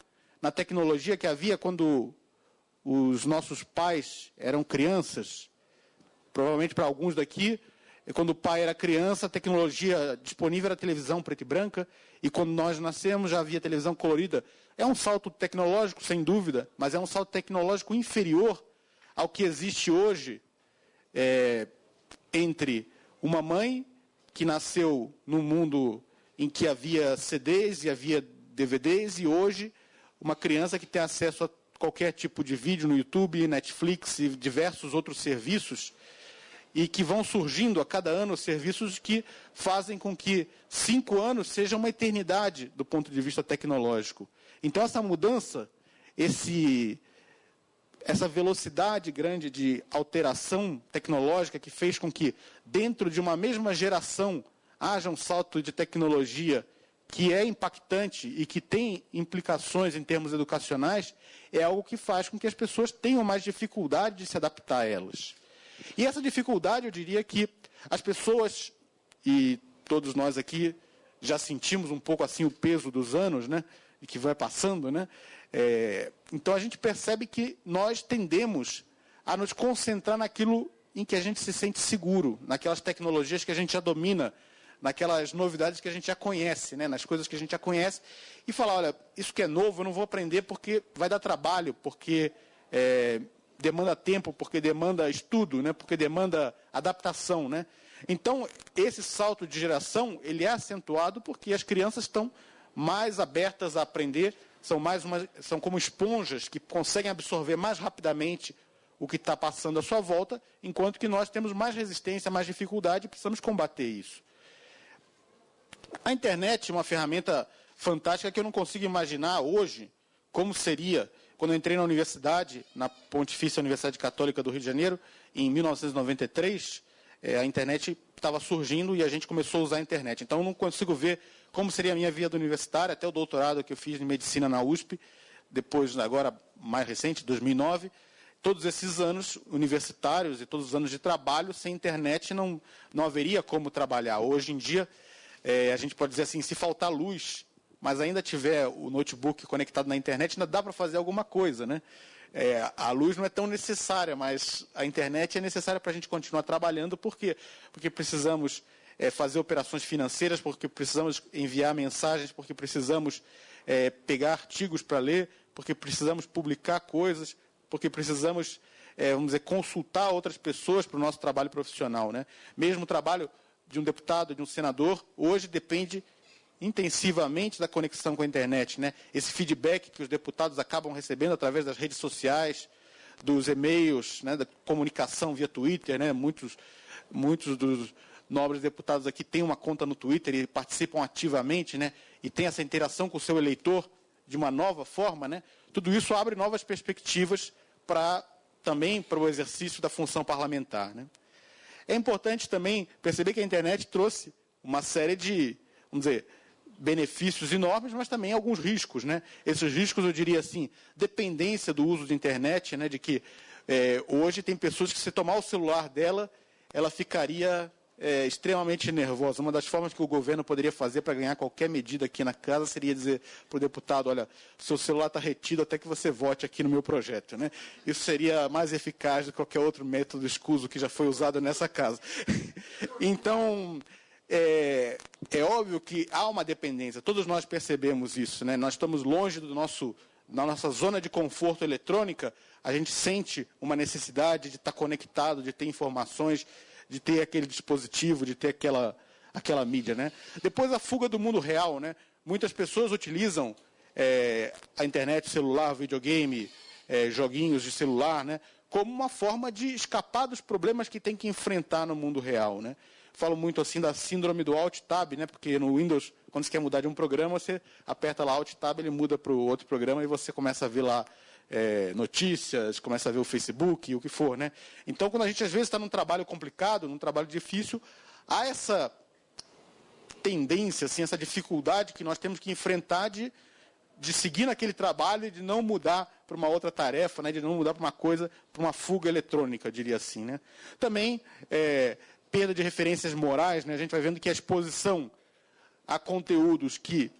na tecnologia que havia quando os nossos pais eram crianças, provavelmente para alguns daqui, quando o pai era criança, a tecnologia disponível era televisão preta e branca, e quando nós nascemos já havia televisão colorida. É um salto tecnológico, sem dúvida, mas é um salto tecnológico inferior ao que existe hoje entre uma mãe que nasceu num mundo em que havia CDs e havia DVDs, e hoje uma criança que tem acesso a qualquer tipo de vídeo no YouTube, Netflix e diversos outros serviços, e que vão surgindo a cada ano serviços que fazem com que 5 anos seja uma eternidade do ponto de vista tecnológico. Então, essa mudança, essa velocidade grande de alteração tecnológica que fez com que, dentro de uma mesma geração, haja um salto de tecnologia que é impactante e que tem implicações em termos educacionais, é algo que faz com que as pessoas tenham mais dificuldade de se adaptar a elas. E essa dificuldade, eu diria que as pessoas, e todos nós aqui já sentimos um pouco assim o peso dos anos, né, e que vai passando, né? Então a gente percebe que nós tendemos a nos concentrar naquilo em que a gente se sente seguro, naquelas tecnologias que a gente já domina, naquelas novidades que a gente já conhece, né, nas coisas que a gente já conhece, e falar, olha, isso que é novo eu não vou aprender porque vai dar trabalho, porque demanda tempo, porque demanda estudo, né, porque demanda adaptação. Né? Então, esse salto de geração, ele é acentuado porque as crianças estão mais abertas a aprender, são como esponjas que conseguem absorver mais rapidamente o que está passando à sua volta, enquanto que nós temos mais resistência, mais dificuldade e precisamos combater isso. A internet é uma ferramenta fantástica que eu não consigo imaginar hoje como seria quando eu entrei na universidade, na Pontifícia Universidade Católica do Rio de Janeiro, em 1993, a internet estava surgindo e a gente começou a usar a internet. Então, eu não consigo ver como seria a minha vida universitária, até o doutorado que eu fiz em medicina na USP, depois, agora, mais recente, 2009. Todos esses anos universitários e todos os anos de trabalho, sem internet não haveria como trabalhar. Hoje em dia, a gente pode dizer assim, se faltar luz, mas ainda tiver o notebook conectado na internet, ainda dá para fazer alguma coisa, né? A luz não é tão necessária, mas a internet é necessária para a gente continuar trabalhando. Por quê? Porque precisamos fazer operações financeiras, porque precisamos enviar mensagens, porque precisamos pegar artigos para ler, porque precisamos publicar coisas, porque precisamos, vamos dizer, consultar outras pessoas para o nosso trabalho profissional, né? Mesmo o trabalho de um deputado, de um senador, hoje depende intensivamente da conexão com a internet, né? Esse feedback que os deputados acabam recebendo através das redes sociais, dos e-mails, né, da comunicação via Twitter, né? Muitos dos nobres deputados aqui têm uma conta no Twitter e participam ativamente, né? E têm essa interação com o seu eleitor de uma nova forma, né? Tudo isso abre novas perspectivas também para o exercício da função parlamentar, né? É importante também perceber que a internet trouxe uma série de, vamos dizer, benefícios enormes, mas também alguns riscos, né? Esses riscos, eu diria assim, dependência do uso de internet, né? De que hoje tem pessoas que, se tomar o celular dela, ela ficaria extremamente nervosa. Uma das formas que o governo poderia fazer para ganhar qualquer medida aqui na casa seria dizer para o deputado, olha, seu celular está retido até que você vote aqui no meu projeto, né? Isso seria mais eficaz do que qualquer outro método escuso que já foi usado nessa casa. Então, é óbvio que há uma dependência, todos nós percebemos isso, né? Nós estamos longe da nossa zona de conforto eletrônica, a gente sente uma necessidade de estar conectado, de ter informações, de ter aquele dispositivo, de ter aquela mídia, né? Depois, a fuga do mundo real, né? Muitas pessoas utilizam a internet, celular, videogame, joguinhos de celular, né? Como uma forma de escapar dos problemas que tem que enfrentar no mundo real, né? Falo muito assim da síndrome do Alt-Tab, né? Porque no Windows, quando você quer mudar de um programa, você aperta lá Alt-Tab, ele muda para o outro programa e você começa a ver lá notícias, começa a ver o Facebook, o que for, né? Então, quando a gente às vezes está num trabalho complicado, num trabalho difícil, há essa tendência, assim, essa dificuldade que nós temos que enfrentar de seguir naquele trabalho e de não mudar para uma outra tarefa, né? De não mudar para uma coisa, para uma fuga eletrônica, diria assim, né? Também perda de referências morais, né? A gente vai vendo que a exposição a conteúdos que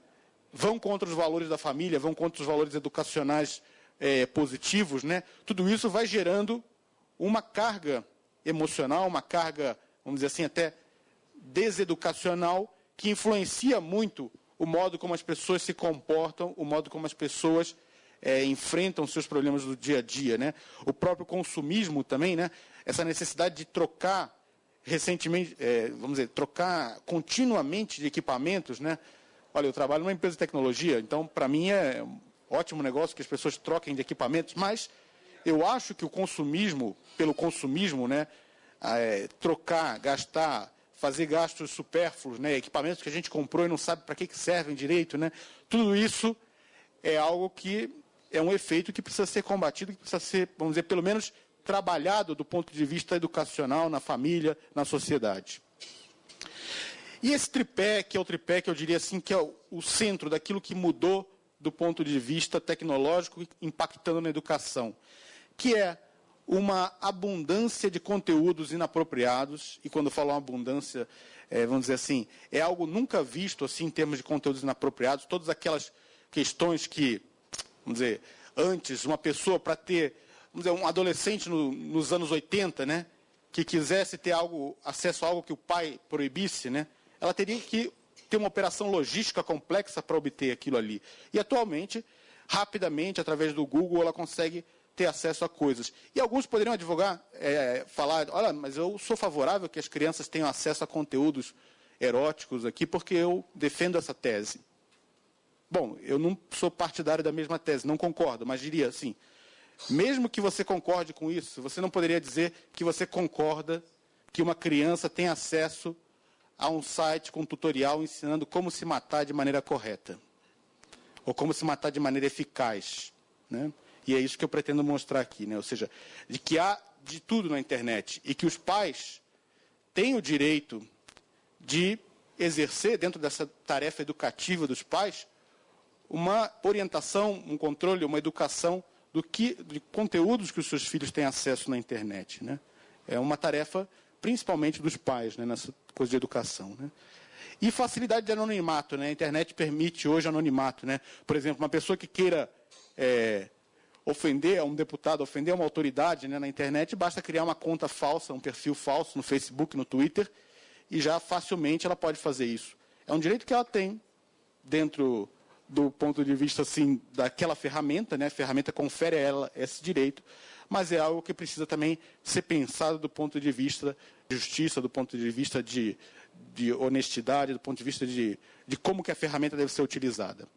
vão contra os valores da família, vão contra os valores educacionais positivos, né? Tudo isso vai gerando uma carga emocional, uma carga, vamos dizer assim, até deseducacional, que influencia muito o modo como as pessoas se comportam, o modo como as pessoas enfrentam seus problemas do dia a dia, né? O próprio consumismo também, né? Essa necessidade de trocar recentemente, vamos dizer, trocar continuamente de equipamentos, né? Olha, eu trabalho numa empresa de tecnologia, então, para mim, é um ótimo negócio que as pessoas troquem de equipamentos, mas eu acho que o consumismo, pelo consumismo, né? Trocar, gastar, fazer gastos supérfluos, né? Equipamentos que a gente comprou e não sabe para que servem direito, né? Tudo isso é algo que é um efeito que precisa ser combatido, que precisa ser, vamos dizer, pelo menos trabalhado do ponto de vista educacional, na família, na sociedade. E esse tripé, que é o tripé que eu diria assim, que é o centro daquilo que mudou do ponto de vista tecnológico, impactando na educação, que é uma abundância de conteúdos inapropriados, e quando eu falo uma abundância, vamos dizer assim, é algo nunca visto assim em termos de conteúdos inapropriados, todas aquelas questões que, vamos dizer, antes uma pessoa para ter, vamos dizer, um adolescente nos anos 80, né, que quisesse ter acesso a algo que o pai proibisse, né, ela teria que ter uma operação logística complexa para obter aquilo ali. E atualmente, rapidamente, através do Google, ela consegue ter acesso a coisas. E alguns poderiam advogar, falar, olha, mas eu sou favorável que as crianças tenham acesso a conteúdos eróticos aqui, porque eu defendo essa tese. Bom, eu não sou partidário da mesma tese, não concordo, mas diria assim, mesmo que você concorde com isso, você não poderia dizer que você concorda que uma criança tem acesso a um site com tutorial ensinando como se matar de maneira correta, ou como se matar de maneira eficaz, né? E é isso que eu pretendo mostrar aqui, né? Ou seja, de que há de tudo na internet e que os pais têm o direito de exercer, dentro dessa tarefa educativa dos pais, uma orientação, um controle, uma educação de conteúdos que os seus filhos têm acesso na internet, né? É uma tarefa principalmente dos pais, né, nessa coisa de educação, né? E facilidade de anonimato, né? A internet permite hoje anonimato, né? Por exemplo, uma pessoa que queira ofender a um deputado, ofender uma autoridade, né, na internet, basta criar uma conta falsa, um perfil falso no Facebook, no Twitter, e já facilmente ela pode fazer isso. É um direito que ela tem, dentro do ponto de vista assim, daquela ferramenta, né? A ferramenta confere a ela esse direito, mas é algo que precisa também ser pensado do ponto de vista de justiça, do ponto de vista de honestidade, do ponto de vista de como que a ferramenta deve ser utilizada.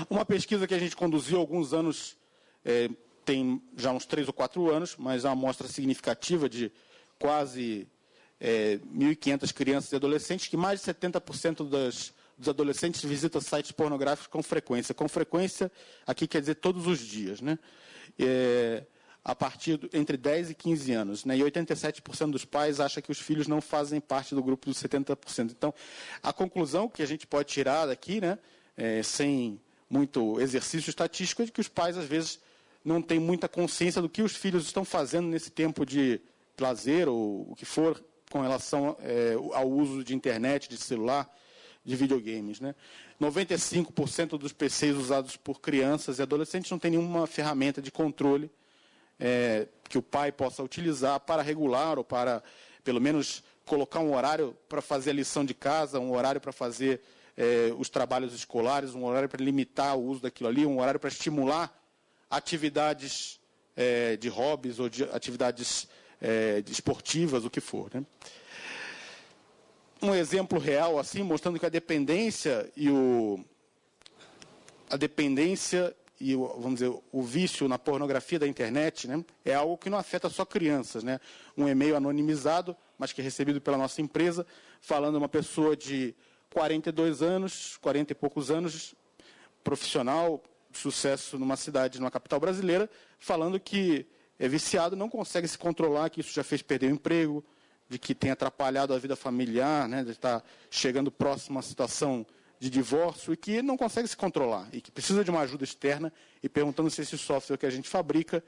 Uma pesquisa que a gente conduziu há alguns anos, tem já uns 3 ou 4 anos, mas é uma amostra significativa de quase 1.500 crianças e adolescentes, que mais de 70% dos adolescentes visitam sites pornográficos com frequência. Com frequência, aqui quer dizer todos os dias, né? A partir entre 10 e 15 anos, né? E 87% dos pais acham que os filhos não fazem parte do grupo dos 70%. Então, a conclusão que a gente pode tirar daqui, né, sem muito exercício estatístico, é de que os pais, às vezes, não têm muita consciência do que os filhos estão fazendo nesse tempo de lazer, ou o que for, com relação ao uso de internet, de celular, de videogames, né? 95% dos PCs usados por crianças e adolescentes não tem nenhuma ferramenta de controle que o pai possa utilizar para regular ou para, pelo menos, colocar um horário para fazer a lição de casa, um horário para fazer os trabalhos escolares, um horário para limitar o uso daquilo ali, um horário para estimular atividades de hobbies ou de atividades esportivas, o que for, né? Um exemplo real, assim, mostrando que a dependência e vamos dizer, o vício na pornografia da internet, né, é algo que não afeta só crianças, né? Um e-mail anonimizado, mas que é recebido pela nossa empresa, falando uma pessoa de 42 anos, 40 e poucos anos, profissional, sucesso numa cidade, numa capital brasileira, falando que é viciado, não consegue se controlar, que isso já fez perder o emprego, de que tem atrapalhado a vida familiar, né, de estar chegando próximo a uma situação de divórcio e que não consegue se controlar e que precisa de uma ajuda externa, e perguntando se esse software que a gente fabrica,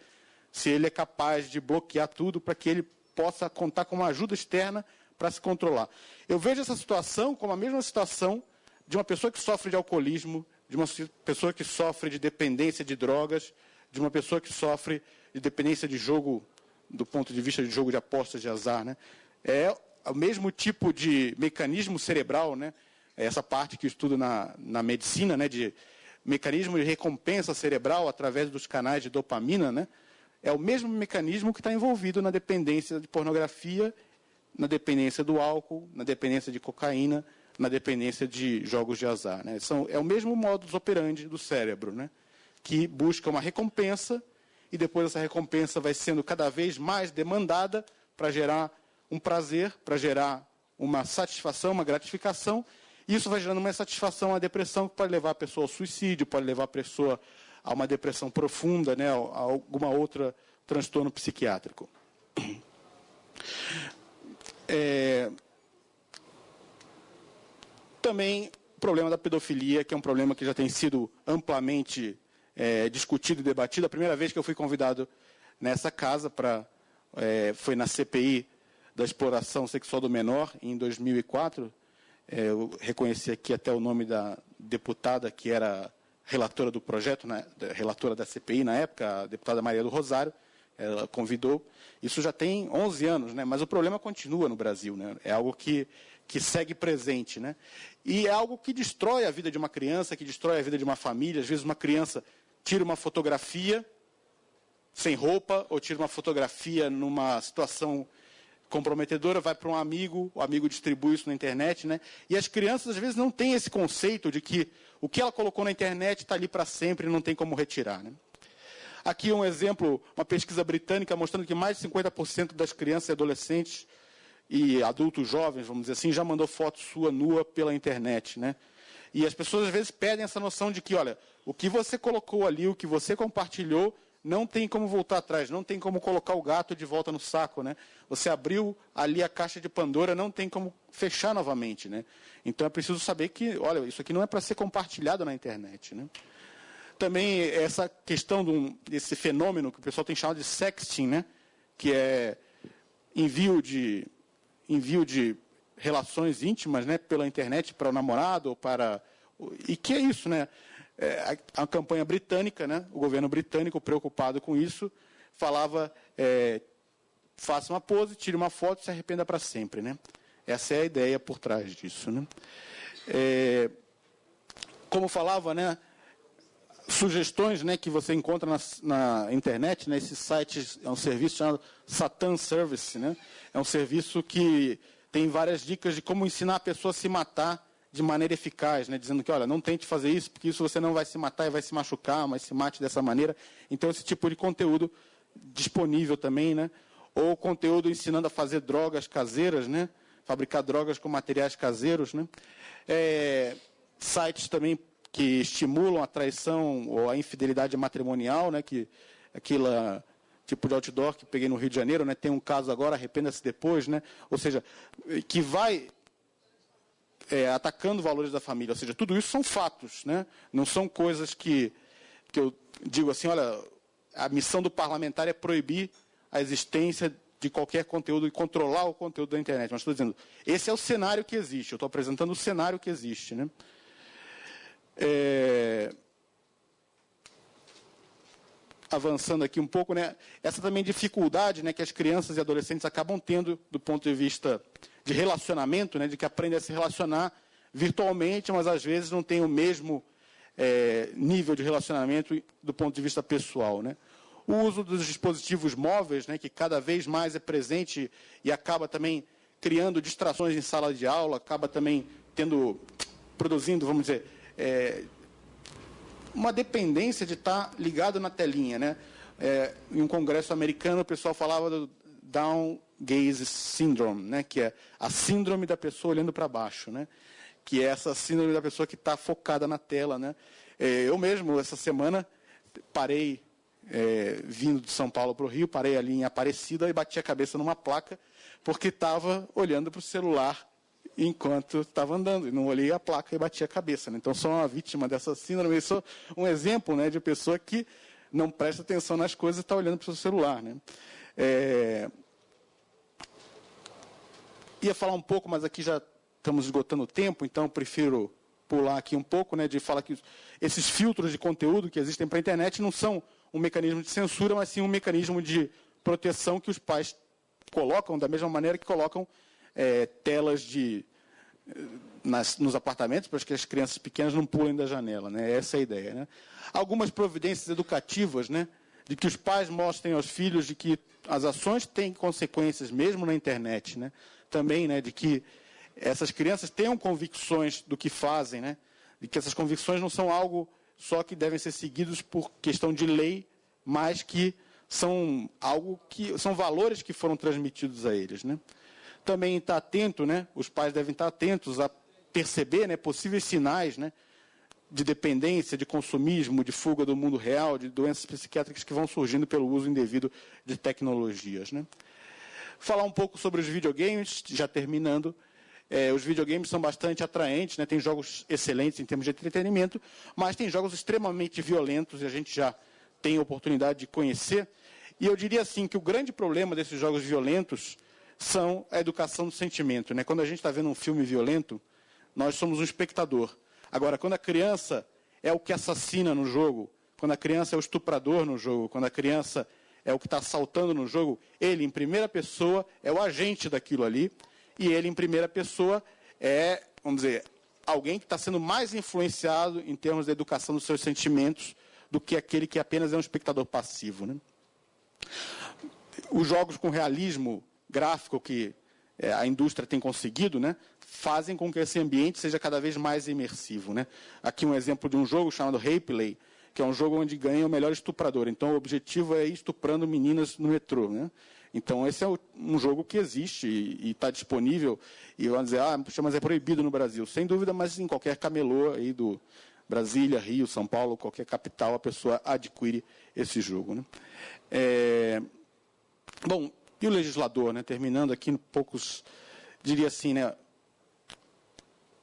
se ele é capaz de bloquear tudo para que ele possa contar com uma ajuda externa para se controlar. Eu vejo essa situação como a mesma situação de uma pessoa que sofre de alcoolismo, de uma pessoa que sofre de dependência de drogas, de uma pessoa que sofre de dependência de jogo, do ponto de vista de jogo de apostas de azar, né? É o mesmo tipo de mecanismo cerebral, né? Essa parte que eu estudo na medicina, né? De mecanismo de recompensa cerebral através dos canais de dopamina, né? É o mesmo mecanismo que está envolvido na dependência de pornografia, na dependência do álcool, na dependência de cocaína, na dependência de jogos de azar, né? É o mesmo modus operandi do cérebro, né? Que busca uma recompensa e depois essa recompensa vai sendo cada vez mais demandada para gerar um prazer, para gerar uma satisfação, uma gratificação. E isso vai gerando uma satisfação, uma depressão que pode levar a pessoa ao suicídio, pode levar a pessoa a uma depressão profunda, né, a alguma outra transtorno psiquiátrico. Também o problema da pedofilia, que é um problema que já tem sido amplamente discutido e debatido. A primeira vez que eu fui convidado nessa casa foi na CPI da exploração sexual do menor, em 2004. Eu reconheci aqui até o nome da deputada que era relatora do projeto, né, relatora da CPI na época, a deputada Maria do Rosário. Ela convidou. Isso já tem 11 anos, né, mas o problema continua no Brasil, né? É algo que segue presente, né? E é algo que destrói a vida de uma criança, que destrói a vida de uma família. Às vezes uma criança tira uma fotografia sem roupa, ou tira uma fotografia numa situação comprometedora, vai para um amigo, o amigo distribui isso na internet, né? E as crianças, às vezes, não têm esse conceito de que o que ela colocou na internet está ali para sempre e não tem como retirar, né? Aqui um exemplo, uma pesquisa britânica mostrando que mais de 50% das crianças e adolescentes e adultos jovens, vamos dizer assim, já mandou foto sua nua pela internet, né? E as pessoas, às vezes, perdem essa noção de que, olha, o que você colocou ali, o que você compartilhou, não tem como voltar atrás, não tem como colocar o gato de volta no saco, né? Você abriu ali a caixa de Pandora, não tem como fechar novamente, né? Então é preciso saber que, olha, isso aqui não é para ser compartilhado na internet, né? Também essa questão desse fenômeno que o pessoal tem chamado de sexting, né? Que é envio de relações íntimas, né? Pela internet para o namorado ou para... E que é isso, né? A campanha britânica, né, o governo britânico, preocupado com isso, falava, faça uma pose, tire uma foto e se arrependa para sempre, né? Essa é a ideia por trás disso, né? Como falava, né, sugestões, né, que você encontra na internet, né, esse site é um serviço chamado Satan Service, né? É um serviço que tem várias dicas de como ensinar a pessoa a se matar de maneira eficaz, né? Dizendo que, olha, não tente fazer isso, porque isso você não vai se matar e vai se machucar, mas se mate dessa maneira. Então, esse tipo de conteúdo disponível também, né? Ou conteúdo ensinando a fazer drogas caseiras, né? Fabricar drogas com materiais caseiros, né? Sites também que estimulam a traição ou a infidelidade matrimonial, né? Que aquilo tipo de outdoor que peguei no Rio de Janeiro, né? Tem um caso agora, arrependa-se depois, né? Ou seja, que vai atacando valores da família. Ou seja, tudo isso são fatos, né? Não são coisas que eu digo assim, olha, a missão do parlamentar é proibir a existência de qualquer conteúdo e controlar o conteúdo da internet. Mas estou dizendo, esse é o cenário que existe. Eu estou apresentando o cenário que existe, né? Avançando aqui um pouco, né? Essa também dificuldade, né, que as crianças e adolescentes acabam tendo do ponto de vista de relacionamento, né, de que aprendem a se relacionar virtualmente, mas às vezes não tem o mesmo nível de relacionamento do ponto de vista pessoal, né? O uso dos dispositivos móveis, né, que cada vez mais é presente e acaba também criando distrações em sala de aula, acaba também produzindo, vamos dizer, uma dependência de estar ligado na telinha, né? Em um congresso americano, o pessoal falava do Down Gaze Syndrome, né? Que é a síndrome da pessoa olhando para baixo, né? Que é essa síndrome da pessoa que está focada na tela, né? Eu mesmo, essa semana, parei, vindo de São Paulo para o Rio, parei ali em Aparecida e bati a cabeça numa placa, porque estava olhando para o celular enquanto estava andando, e não olhei a placa e bati a cabeça, né? Então, sou uma vítima dessa síndrome, eu sou um exemplo, né, de pessoa que não presta atenção nas coisas e está olhando para o seu celular, né? Ia falar um pouco, mas aqui já estamos esgotando o tempo, então prefiro pular aqui um pouco, né, de falar que esses filtros de conteúdo que existem para a internet não são um mecanismo de censura, mas sim um mecanismo de proteção que os pais colocam da mesma maneira que colocam telas nos apartamentos para que as crianças pequenas não pulem da janela, né? Essa é a ideia, né? Algumas providências educativas, né? De que os pais mostrem aos filhos de que as ações têm consequências mesmo na internet, né? Também, né? De que essas crianças tenham convicções do que fazem, né? De que essas convicções não são algo só que devem ser seguidos por questão de lei, mas que são são valores que foram transmitidos a eles, né? Também estar atento, né? Os pais devem estar atentos a perceber, né, possíveis sinais, né, de dependência, de consumismo, de fuga do mundo real, de doenças psiquiátricas que vão surgindo pelo uso indevido de tecnologias, né? Falar um pouco sobre os videogames, já terminando. Os videogames são bastante atraentes, né? Tem jogos excelentes em termos de entretenimento, mas tem jogos extremamente violentos, e a gente já tem a oportunidade de conhecer. E eu diria assim que o grande problema desses jogos violentos são a educação do sentimento, né? Quando a gente está vendo um filme violento, nós somos um espectador. Agora, quando a criança é o que assassina no jogo, quando a criança é o estuprador no jogo, quando a criança é o que está assaltando no jogo, ele, em primeira pessoa, é o agente daquilo ali, e ele, em primeira pessoa, é, vamos dizer, alguém que está sendo mais influenciado em termos da educação dos seus sentimentos do que aquele que apenas é um espectador passivo, né? Os jogos com realismo gráfico que a indústria tem conseguido, né, fazem com que esse ambiente seja cada vez mais imersivo, né? Aqui um exemplo de um jogo chamado Ripley, que é um jogo onde ganha o melhor estuprador. Então, o objetivo é ir estuprando meninas no metrô, né? Então, esse é um jogo que existe e está disponível. E vão dizer, puxa, mas é proibido no Brasil. Sem dúvida, mas em qualquer camelô aí do Brasília, Rio, São Paulo, qualquer capital, a pessoa adquire esse jogo, né? Bom, e o legislador, né? Terminando aqui em poucos, diria assim, né?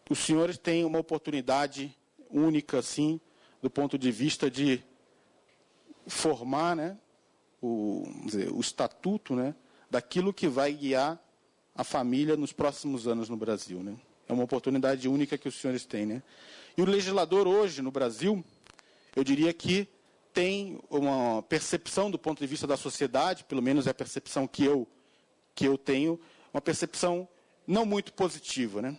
Os senhores têm uma oportunidade única, assim, do ponto de vista de formar, né, o estatuto, né, daquilo que vai guiar a família nos próximos anos no Brasil, né? É uma oportunidade única que os senhores têm, né? E o legislador hoje no Brasil, eu diria que tem uma percepção do ponto de vista da sociedade, pelo menos é a percepção que eu tenho, uma percepção não muito positiva, né?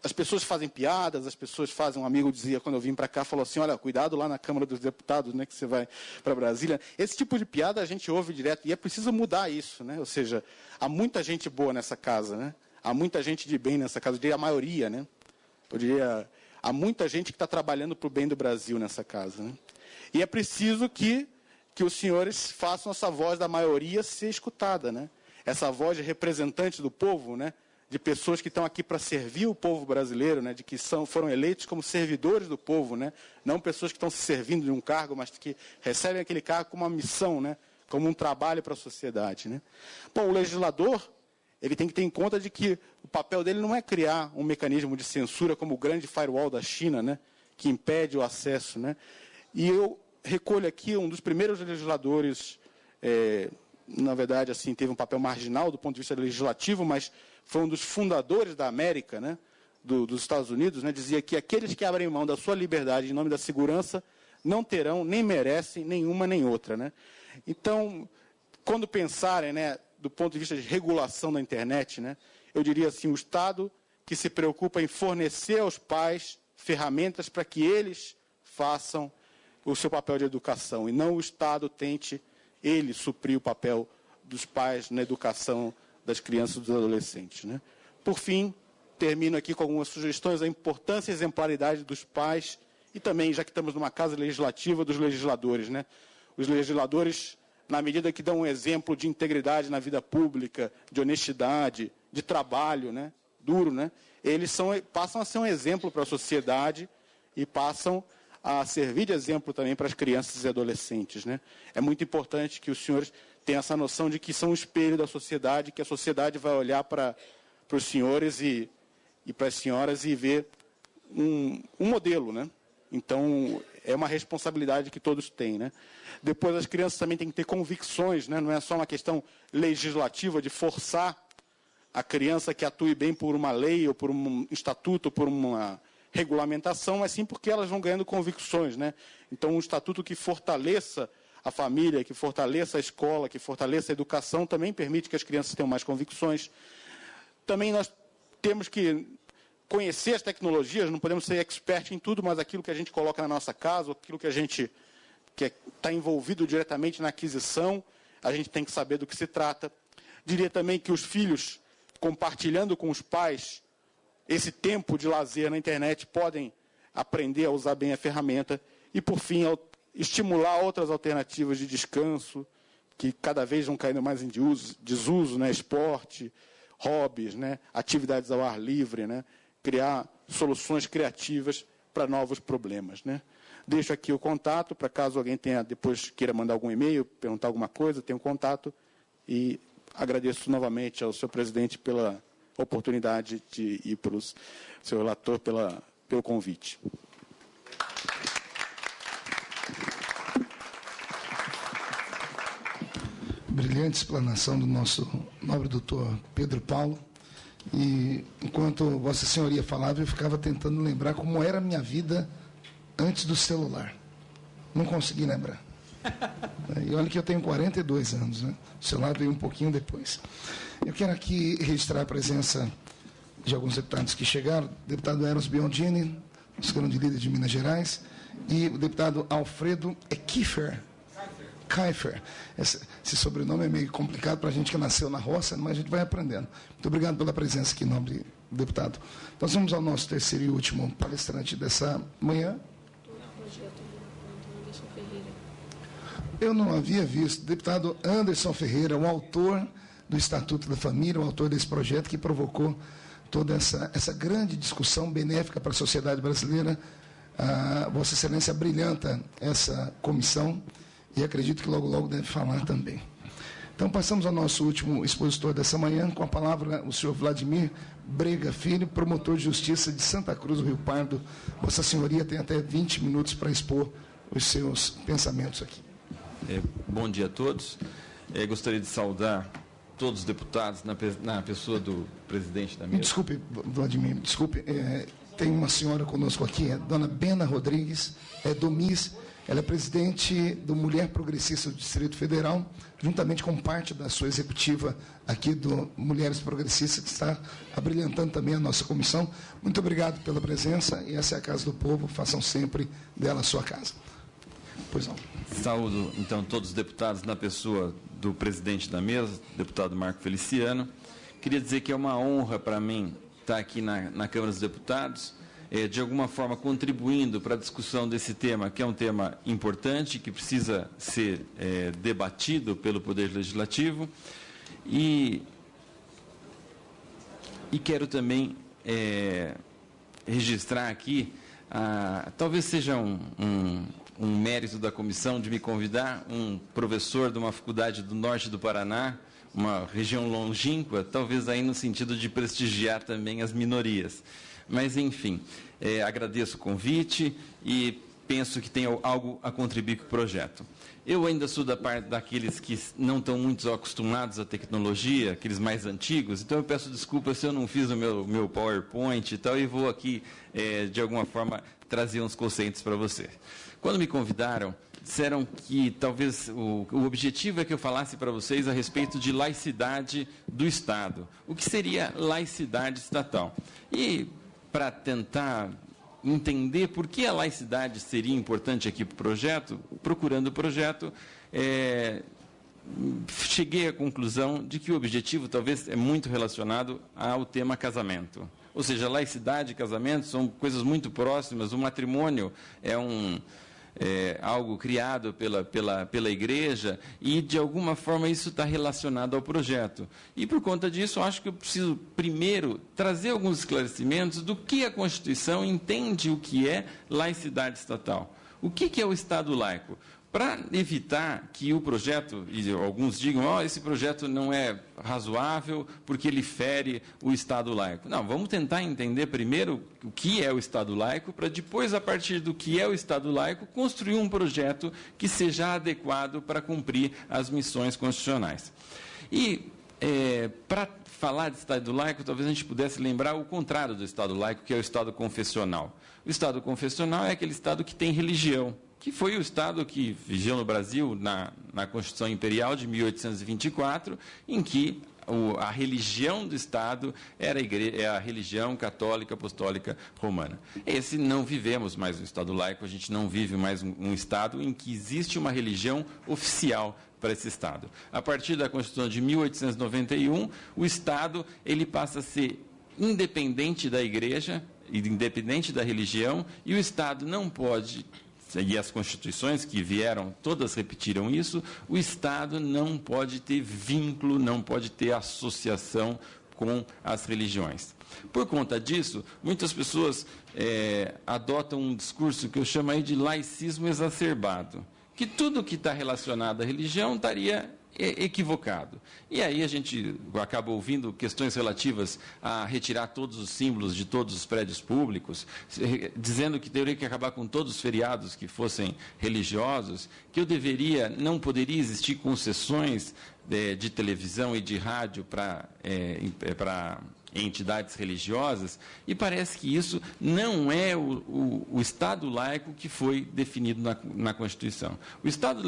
As pessoas fazem piadas, as pessoas fazem, um amigo dizia, quando eu vim para cá, falou assim, olha, cuidado lá na Câmara dos Deputados, né, que você vai para Brasília. Esse tipo de piada a gente ouve direto, e é preciso mudar isso, né? Ou seja, há muita gente boa nessa casa, né? Há muita gente de bem nessa casa, eu diria a maioria, né? Eu diria, há muita gente que está trabalhando para o bem do Brasil nessa casa, né? E é preciso que os senhores façam essa voz da maioria ser escutada, né? Essa voz de representante do povo, né? De pessoas que estão aqui para servir o povo brasileiro, né, de que foram eleitos como servidores do povo, né, não pessoas que estão se servindo de um cargo, mas que recebem aquele cargo como uma missão, né, como um trabalho para a sociedade, né. Bom, o legislador, ele tem que ter em conta de que o papel dele não é criar um mecanismo de censura como o grande firewall da China, né, que impede o acesso, né. E eu recolho aqui um dos primeiros legisladores, na verdade, assim, teve um papel marginal do ponto de vista legislativo, mas foi um dos fundadores da América, né, dos Estados Unidos, né, dizia que aqueles que abrem mão da sua liberdade em nome da segurança não terão, nem merecem nenhuma nem outra, né. Então, quando pensarem, né, do ponto de vista de regulação da internet, né, eu diria assim, o Estado que se preocupa em fornecer aos pais ferramentas para que eles façam o seu papel de educação, e não o Estado tente ele suprir o papel dos pais na educação das crianças e dos adolescentes, né? Por fim, termino aqui com algumas sugestões da importância e exemplaridade dos pais e também, já que estamos numa casa legislativa, dos legisladores, né? Os legisladores, na medida que dão um exemplo de integridade na vida pública, de honestidade, de trabalho, né, duro, né, eles passam a ser um exemplo para a sociedade e passam a servir de exemplo também para as crianças e adolescentes, né? É muito importante que os senhores tenham essa noção de que são um espelho da sociedade, que a sociedade vai olhar para os senhores e para as senhoras e ver um modelo, né? Então, é uma responsabilidade que todos têm, né? Depois, as crianças também têm que ter convicções, né? Não é só uma questão legislativa de forçar a criança que atue bem por uma lei ou por um estatuto, ou por uma regulamentação, mas sim porque elas vão ganhando convicções, né? Então, um estatuto que fortaleça a família, que fortaleça a escola, que fortaleça a educação, também permite que as crianças tenham mais convicções. Também nós temos que conhecer as tecnologias, não podemos ser expert em tudo, mas aquilo que a gente coloca na nossa casa, aquilo que a gente está envolvido diretamente na aquisição, a gente tem que saber do que se trata. Diria também que os filhos, compartilhando com os pais esse tempo de lazer na internet, podem aprender a usar bem a ferramenta e, por fim, estimular outras alternativas de descanso, que cada vez vão caindo mais em desuso, né? Esporte, hobbies, né? Atividades ao ar livre, né? Criar soluções criativas para novos problemas, né? Deixo aqui o contato, para caso alguém depois queira mandar algum e-mail, perguntar alguma coisa, tem um contato, e agradeço novamente ao senhor presidente pela oportunidade e para o seu relator pelo convite. Brilhante explanação do nosso nobre doutor Pedro Paulo. E enquanto Vossa Senhoria falava, eu ficava tentando lembrar como era a minha vida antes do celular. Não consegui lembrar. E olha que eu tenho 42 anos, né? O celular veio um pouquinho depois. Eu quero aqui registrar a presença de alguns deputados que chegaram. O deputado Eros Biondini, nosso grande líder de Minas Gerais. e o deputado Alfredo Kiefer. Esse sobrenome é meio complicado para a gente que nasceu na roça, mas a gente vai aprendendo. Muito obrigado pela presença aqui, nobre deputado. Nós vamos ao nosso terceiro e último palestrante dessa manhã. Eu não havia visto. Deputado Anderson Ferreira, o autor do Estatuto da Família, o autor desse projeto que provocou toda essa grande discussão benéfica para a sociedade brasileira. Vossa Excelência brilhanta essa comissão e acredito que logo, logo deve falar também. Então, passamos ao nosso último expositor dessa manhã, com a palavra o senhor Vladimir Brega Filho, promotor de justiça de Santa Cruz do Rio Pardo. Vossa Senhoria tem até 20 minutos para expor os seus pensamentos aqui. Bom dia a todos. Gostaria de saudar todos os deputados na pessoa do presidente da mesa. Desculpe, Vladimir, desculpe. Tem uma senhora conosco aqui, a dona Bena Rodrigues, do MIS. Ela é presidente do Mulher Progressista do Distrito Federal, juntamente com parte da sua executiva aqui do Mulheres Progressistas, que está abrilhantando também a nossa comissão. Muito obrigado pela presença, e essa é a Casa do Povo, façam sempre dela a sua casa. Pois não. Saúdo, então, todos os deputados na pessoa do presidente da mesa, deputado Marco Feliciano. Queria dizer que é uma honra para mim estar aqui na Câmara dos Deputados, de alguma forma contribuindo para a discussão desse tema, que é um tema importante, que precisa ser debatido pelo Poder Legislativo. E quero também registrar aqui, talvez seja um mérito da comissão de me convidar, um professor de uma faculdade do norte do Paraná, uma região longínqua, talvez aí no sentido de prestigiar também as minorias. Mas, enfim, agradeço o convite e penso que tem algo a contribuir com o projeto. Eu ainda sou da parte daqueles que não estão muito acostumados à tecnologia, aqueles mais antigos, então eu peço desculpas se eu não fiz o meu PowerPoint e tal, e vou aqui, de alguma forma, trazer uns conceitos para você. Quando me convidaram, disseram que talvez o objetivo é que eu falasse para vocês a respeito de laicidade do Estado. O que seria laicidade estatal? E para tentar entender por que a laicidade seria importante aqui para o projeto, procurando o projeto, cheguei à conclusão de que o objetivo talvez é muito relacionado ao tema casamento. Ou seja, laicidade e casamento são coisas muito próximas. O matrimônio é algo criado pela igreja e, de alguma forma, isso está relacionado ao projeto. E, por conta disso, acho que eu preciso, primeiro, trazer alguns esclarecimentos do que a Constituição entende o que é laicidade estatal. O que é o Estado laico? Para evitar que o projeto, e alguns digam, esse projeto não é razoável porque ele fere o Estado laico. Não, vamos tentar entender primeiro o que é o Estado laico, para depois, a partir do que é o Estado laico, construir um projeto que seja adequado para cumprir as missões constitucionais. E, para falar de Estado laico, talvez a gente pudesse lembrar o contrário do Estado laico, que é o Estado confessional. O Estado confessional é aquele Estado que tem religião, que foi o Estado que vigiou no Brasil na Constituição Imperial de 1824, em que a religião do Estado era a religião católica apostólica romana. Esse não vivemos mais um Estado laico, a gente não vive mais um Estado em que existe uma religião oficial para esse Estado. A partir da Constituição de 1891, o Estado ele passa a ser independente da Igreja, independente da religião, e o Estado não pode, e as constituições que vieram, todas repetiram isso, o Estado não pode ter vínculo, não pode ter associação com as religiões. Por conta disso, muitas pessoas adotam um discurso que eu chamo aí de laicismo exacerbado, que tudo que está relacionado à religião estaria equivocado. E aí a gente acaba ouvindo questões relativas a retirar todos os símbolos de todos os prédios públicos, dizendo que teria que acabar com todos os feriados que fossem religiosos, que não poderia existir concessões de televisão e de rádio para entidades religiosas, e parece que isso não é o Estado laico que foi definido na Constituição. O Estado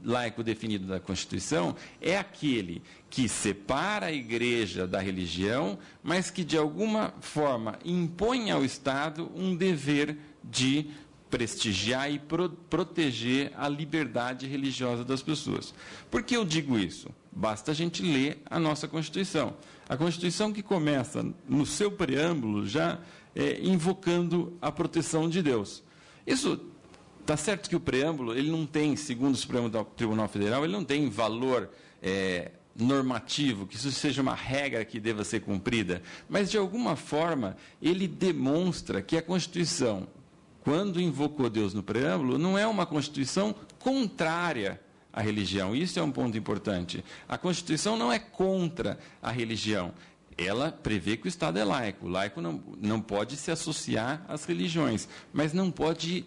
laico definido na Constituição é aquele que separa a Igreja da religião, mas que, de alguma forma, impõe ao Estado um dever de prestigiar e proteger a liberdade religiosa das pessoas. Por que eu digo isso? Basta a gente ler a nossa Constituição. A Constituição que começa no seu preâmbulo já invocando a proteção de Deus. Isso está certo que o preâmbulo, ele não tem, segundo o Supremo Tribunal Federal, ele não tem valor normativo, que isso seja uma regra que deva ser cumprida, mas de alguma forma ele demonstra que a Constituição, quando invocou Deus no preâmbulo, não é uma Constituição contrária à religião. Isso é um ponto importante. A Constituição não é contra a religião. Ela prevê que o Estado é laico. O laico não pode se associar às religiões, mas não pode,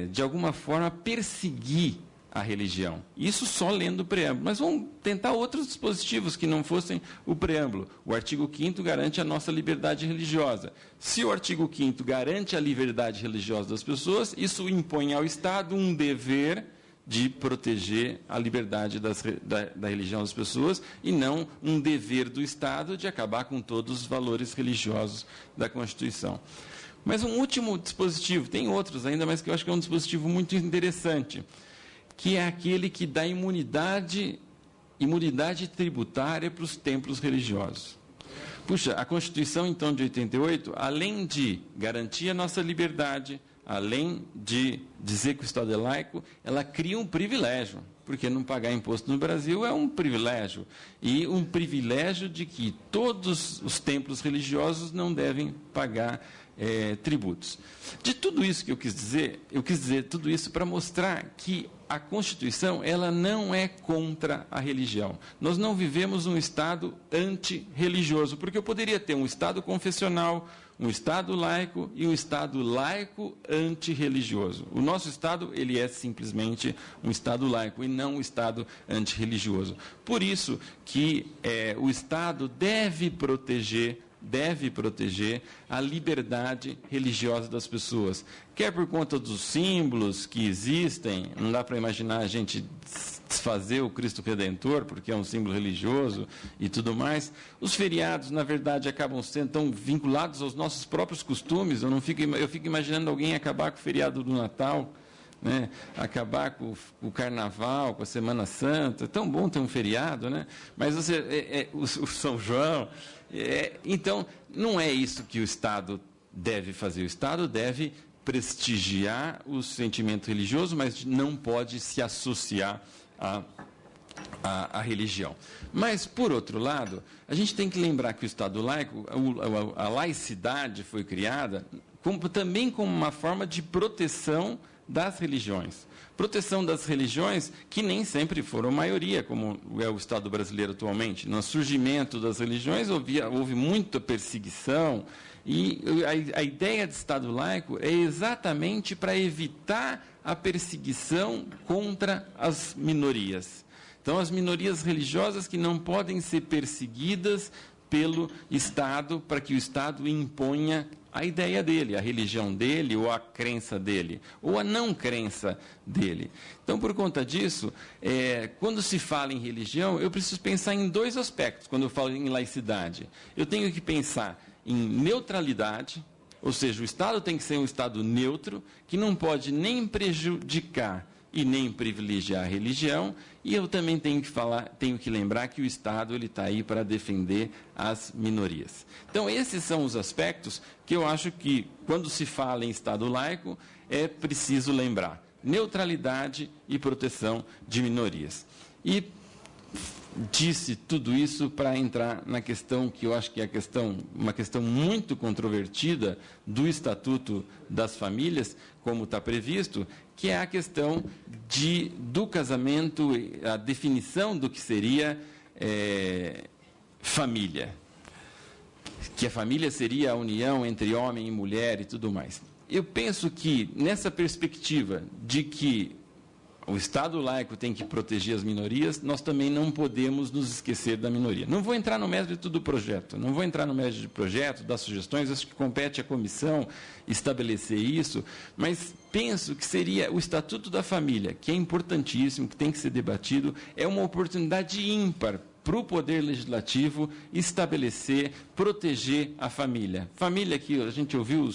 de alguma forma, perseguir a religião. Isso só lendo o preâmbulo. Mas vamos tentar outros dispositivos que não fossem o preâmbulo. O artigo 5º garante a nossa liberdade religiosa. Se o artigo 5º garante a liberdade religiosa das pessoas, isso impõe ao Estado um dever de proteger a liberdade da religião das pessoas e não um dever do Estado de acabar com todos os valores religiosos da Constituição. Mas um último dispositivo, tem outros ainda, mas que eu acho que é um dispositivo muito interessante, que é aquele que dá imunidade tributária para os templos religiosos. Puxa, a Constituição, então, de 88, além de garantir a nossa liberdade, além de dizer que o Estado é laico, ela cria um privilégio, porque não pagar imposto no Brasil é um privilégio, e um privilégio de que todos os templos religiosos não devem pagar tributos. De tudo isso que eu quis dizer tudo isso para mostrar que a Constituição, ela não é contra a religião. Nós não vivemos um Estado antirreligioso, porque eu poderia ter um Estado confessional, um Estado laico e um Estado laico antirreligioso. O nosso Estado, ele é simplesmente um Estado laico e não um Estado antirreligioso. Por isso que o Estado deve proteger a liberdade religiosa das pessoas. Quer por conta dos símbolos que existem, não dá para imaginar a gente desfazer o Cristo Redentor, porque é um símbolo religioso e tudo mais. Os feriados, na verdade, acabam sendo tão vinculados aos nossos próprios costumes. Eu fico imaginando alguém acabar com o feriado do Natal, né? Acabar com o Carnaval, com a Semana Santa. É tão bom ter um feriado, né? Mas o São João... então, não é isso que o Estado deve fazer. O Estado deve prestigiar o sentimento religioso, mas não pode se associar à religião. Mas, por outro lado, a gente tem que lembrar que o Estado laico, a laicidade foi criada também como uma forma de proteção das religiões. Proteção das religiões que nem sempre foram maioria, como é o Estado brasileiro atualmente. No surgimento das religiões houve muita perseguição, e a ideia de Estado laico é exatamente para evitar a perseguição contra as minorias. Então, as minorias religiosas que não podem ser perseguidas pelo Estado, para que o Estado imponha a ideia dele, a religião dele, ou a crença dele, ou a não crença dele. Então, por conta disso, quando se fala em religião, eu preciso pensar em dois aspectos, quando eu falo em laicidade. Eu tenho que pensar em neutralidade, ou seja, o Estado tem que ser um Estado neutro, que não pode nem prejudicar e nem privilegiar a religião, e eu também tenho que lembrar que o Estado está aí para defender as minorias. Então, esses são os aspectos que eu acho que, quando se fala em Estado laico, é preciso lembrar: neutralidade e proteção de minorias. E disse tudo isso para entrar na questão que eu acho que é uma questão muito controvertida do Estatuto das Famílias, como está previsto, que é a questão do casamento, a definição do que seria família. Que a família seria a união entre homem e mulher e tudo mais. Eu penso que, nessa perspectiva de que o Estado laico tem que proteger as minorias, nós também não podemos nos esquecer da minoria. Não vou entrar no mérito do projeto, das sugestões, acho que compete à comissão estabelecer isso, mas penso que seria o Estatuto da Família, que é importantíssimo, que tem que ser debatido, é uma oportunidade ímpar para o Poder Legislativo estabelecer, proteger a família. Família que a gente ouviu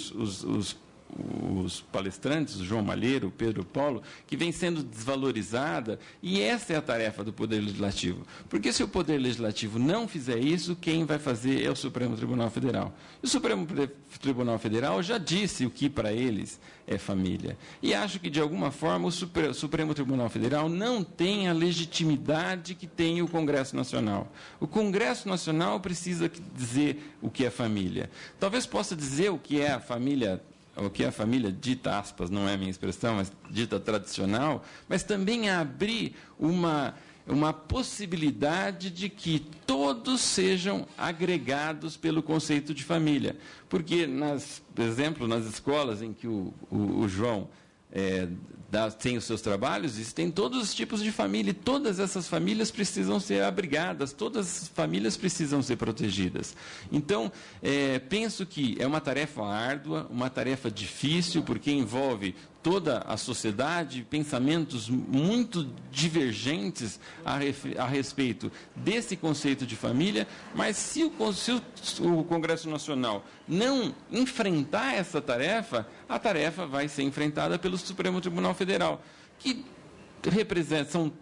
os palestrantes, o João Malheiro, o Pedro Paulo, que vem sendo desvalorizada, e essa é a tarefa do Poder Legislativo. Porque se o Poder Legislativo não fizer isso, quem vai fazer é o Supremo Tribunal Federal. E o Supremo Tribunal Federal já disse o que para eles é família. E acho que, de alguma forma, o Supremo Tribunal Federal não tem a legitimidade que tem o Congresso Nacional. O Congresso Nacional precisa dizer o que é família. Talvez possa dizer o que é a família dita, aspas, não é a minha expressão, mas dita tradicional, mas também abrir uma possibilidade de que todos sejam agregados pelo conceito de família. Porque, por exemplo, nas escolas em que o João tem os seus trabalhos, existem todos os tipos de família, e todas essas famílias precisam ser abrigadas, todas as famílias precisam ser protegidas. Então, penso que é uma tarefa árdua, uma tarefa difícil, porque envolve toda a sociedade, pensamentos muito divergentes a respeito desse conceito de família, mas se o Congresso Nacional não enfrentar essa tarefa, a tarefa vai ser enfrentada pelo Supremo Tribunal Federal, que são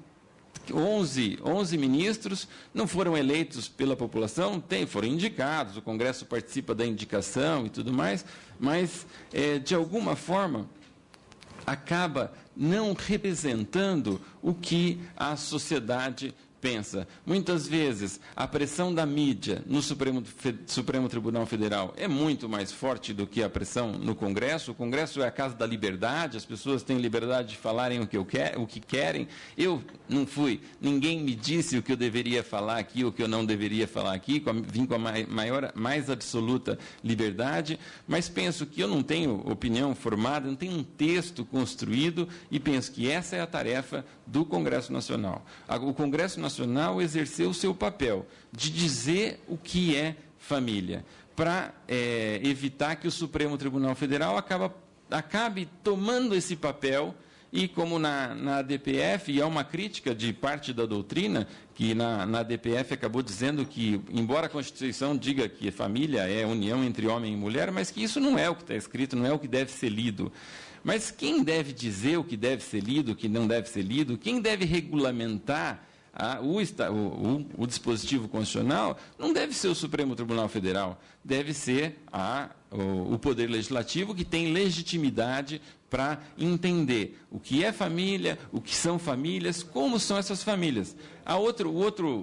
11 ministros, não foram eleitos pela população, foram indicados, o Congresso participa da indicação e tudo mais, mas, de alguma forma, acaba não representando o que a sociedade pensa. Muitas vezes, a pressão da mídia no Supremo Tribunal Federal é muito mais forte do que a pressão no Congresso. O Congresso é a casa da liberdade, as pessoas têm liberdade de falarem o que querem. Eu não fui, ninguém me disse o que eu deveria falar aqui, o que eu não deveria falar aqui, vim com a mais absoluta liberdade, mas penso que eu não tenho opinião formada, não tenho um texto construído, e penso que essa é a tarefa do Congresso Nacional. O Congresso Nacional exerceu o seu papel de dizer o que é família, para evitar que o Supremo Tribunal Federal acabe tomando esse papel. E como na ADPF, e há uma crítica de parte da doutrina, que na ADPF acabou dizendo que, embora a Constituição diga que família é união entre homem e mulher, mas que isso não é o que está escrito, não é o que deve ser lido. Mas quem deve dizer o que deve ser lido, o que não deve ser lido, quem deve regulamentar o dispositivo constitucional, não deve ser o Supremo Tribunal Federal, deve ser o Poder Legislativo, que tem legitimidade para entender o que é família, o que são famílias, como são essas famílias.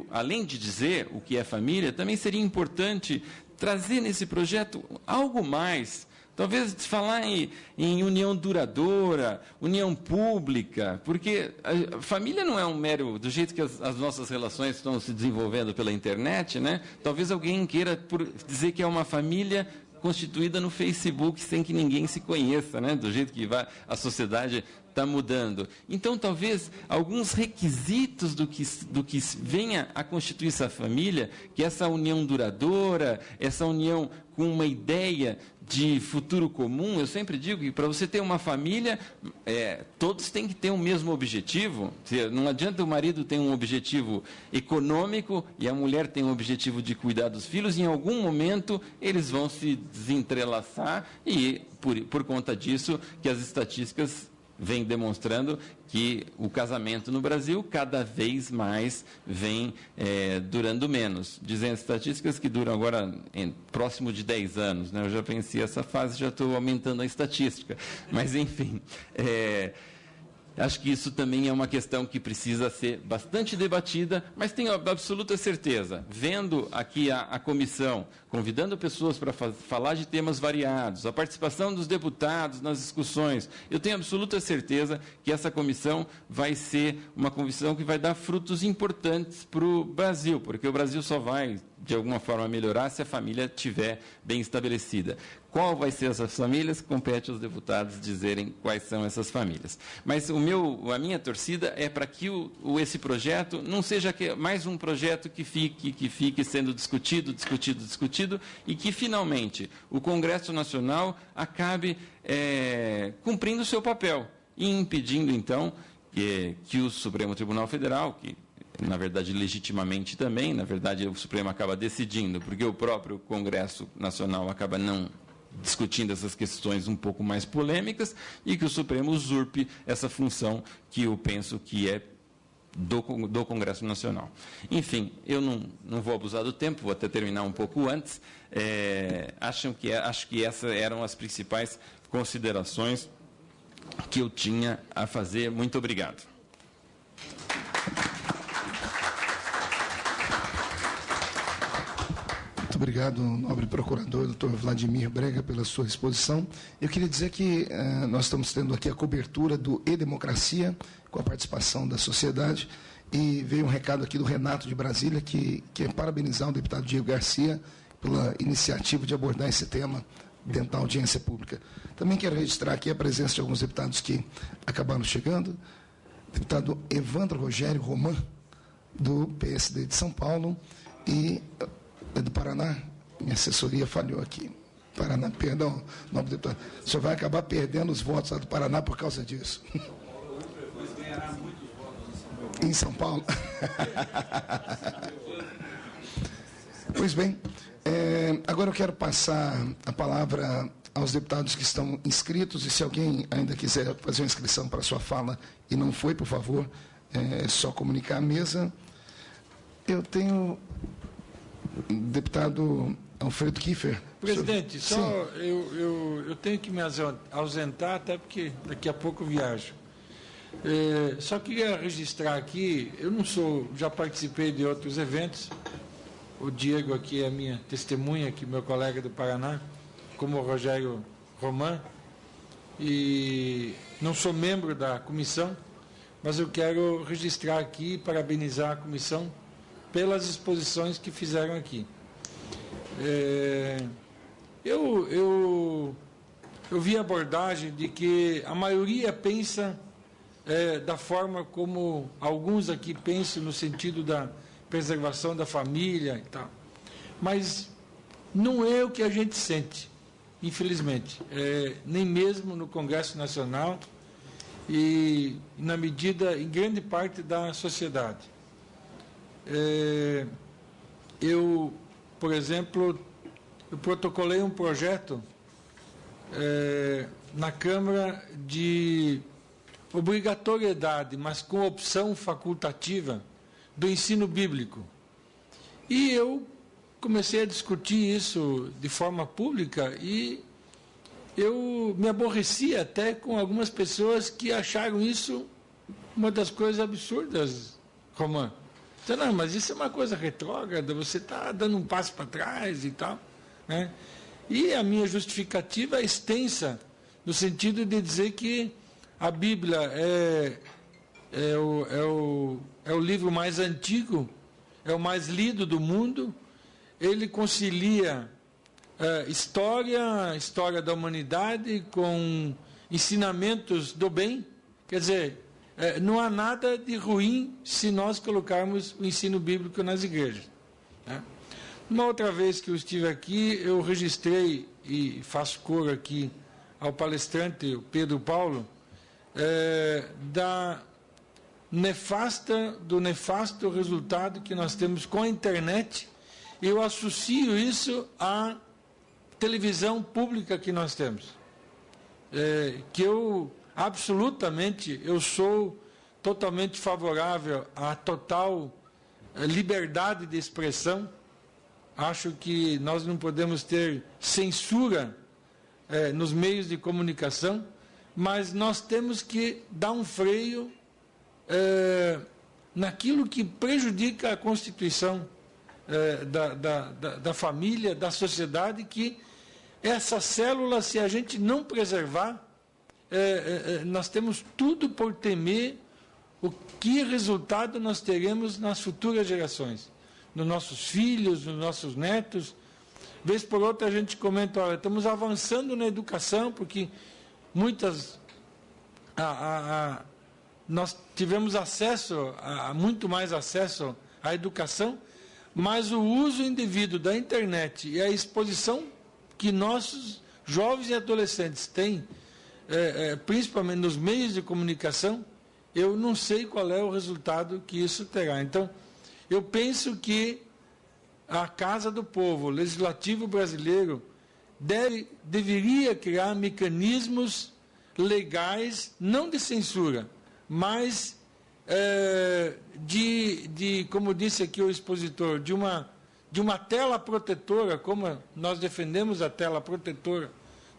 Além de dizer o que é família, também seria importante trazer nesse projeto algo mais. Talvez falar em união duradoura, união pública, porque a família não é um mero, do jeito que as nossas relações estão se desenvolvendo pela internet, né? Talvez alguém queira dizer que é uma família constituída no Facebook sem que ninguém se conheça, né? Do jeito que a sociedade está mudando. Então, talvez, alguns requisitos do que venha a constituir essa família, que essa união duradoura, essa união com uma ideia de futuro comum. Eu sempre digo que, para você ter uma família, todos têm que ter o mesmo objetivo. Não adianta o marido ter um objetivo econômico e a mulher tem um objetivo de cuidar dos filhos. Em algum momento, eles vão se desentrelaçar e, por conta disso, que as estatísticas vem demonstrando que o casamento no Brasil cada vez mais vem durando menos. Dizem as estatísticas que duram agora próximo de 10 anos. Né? Eu já venci essa fase, já estou aumentando a estatística. Mas, enfim, acho que isso também é uma questão que precisa ser bastante debatida, mas tenho absoluta certeza, vendo aqui a comissão, convidando pessoas para falar de temas variados, a participação dos deputados nas discussões, eu tenho absoluta certeza que essa comissão vai ser uma comissão que vai dar frutos importantes para o Brasil, porque o Brasil só vai, de alguma forma, melhorar se a família estiver bem estabelecida. Qual vai ser essas famílias? Compete aos deputados dizerem quais são essas famílias. Mas a minha torcida é para que esse projeto não seja mais um projeto que fique sendo discutido, e que, finalmente, o Congresso Nacional acabe cumprindo o seu papel e impedindo, então, que o Supremo Tribunal Federal, que, na verdade, legitimamente também, na verdade, o Supremo acaba decidindo, porque o próprio Congresso Nacional acaba não discutindo essas questões um pouco mais polêmicas e que o Supremo usurpe essa função que eu penso que é do Congresso Nacional. Enfim, eu não vou abusar do tempo, vou até terminar um pouco antes. Acho que essas eram as principais considerações que eu tinha a fazer. Muito obrigado. Muito obrigado, nobre procurador, doutor Vladimir Brega, pela sua exposição. Eu queria dizer que nós estamos tendo aqui a cobertura do E-Democracia, com a participação da sociedade, e veio um recado aqui do Renato de Brasília, que quer parabenizar o deputado Diego Garcia pela iniciativa de abordar esse tema dentro da audiência pública. Também quero registrar aqui a presença de alguns deputados que acabaram chegando. Deputado Evandro Rogério Roman, do PSD de São Paulo, e do Paraná. Minha assessoria falhou aqui. Paraná, perdão, nobre deputado. O senhor vai acabar perdendo os votos lá do Paraná por causa disso. Em São Paulo. Pois bem, agora eu quero passar a palavra aos deputados que estão inscritos, e se alguém ainda quiser fazer uma inscrição para a sua fala e não foi, por favor, é só comunicar à mesa. Eu tenho o deputado Alfredo Kiefer. Presidente, eu tenho que me ausentar, até porque daqui a pouco eu viajo. Só queria registrar aqui, já participei de outros eventos, o Diego aqui é minha testemunha, aqui, meu colega do Paraná, como o Rogério Roman, e não sou membro da comissão, mas eu quero registrar aqui e parabenizar a comissão pelas exposições que fizeram aqui. Eu vi a abordagem de que a maioria pensa da forma como alguns aqui pensam, no sentido da preservação da família e tal. Mas não é o que a gente sente, infelizmente. Nem mesmo no Congresso Nacional e, em grande parte da sociedade. Por exemplo, eu protocolei um projeto na Câmara de obrigatoriedade, mas com opção facultativa, do ensino bíblico. E eu comecei a discutir isso de forma pública e eu me aborreci até com algumas pessoas que acharam isso uma das coisas absurdas, Roman. Então, não, mas isso é uma coisa retrógrada, você está dando um passo para trás e tal, né? E a minha justificativa é extensa, no sentido de dizer que a Bíblia é o livro mais antigo, é o mais lido do mundo, ele concilia história da humanidade com ensinamentos do bem, quer dizer, não há nada de ruim se nós colocarmos o ensino bíblico nas igrejas, né? Uma outra vez que eu estive aqui, eu registrei, e faço coro aqui ao palestrante, o Pedro Paulo, do nefasto resultado que nós temos com a internet. Eu associo isso à televisão pública que nós temos. Que eu sou totalmente favorável à total liberdade de expressão. Acho que nós não podemos ter censura nos meios de comunicação, mas nós temos que dar um freio naquilo que prejudica a constituição da família, da sociedade, que essa célula, se a gente não preservar, nós temos tudo por temer o que resultado nós teremos nas futuras gerações, nos nossos filhos, nos nossos netos. Vez por outra a gente comenta, olha, estamos avançando na educação, porque nós tivemos muito mais acesso à educação, mas o uso indevido da internet e a exposição que nossos jovens e adolescentes têm, principalmente nos meios de comunicação, eu não sei qual é o resultado que isso terá. Então, eu penso que a Casa do Povo, o Legislativo brasileiro, deveria criar mecanismos legais, não de censura, mas como disse aqui o expositor, de uma tela protetora, como nós defendemos a tela protetora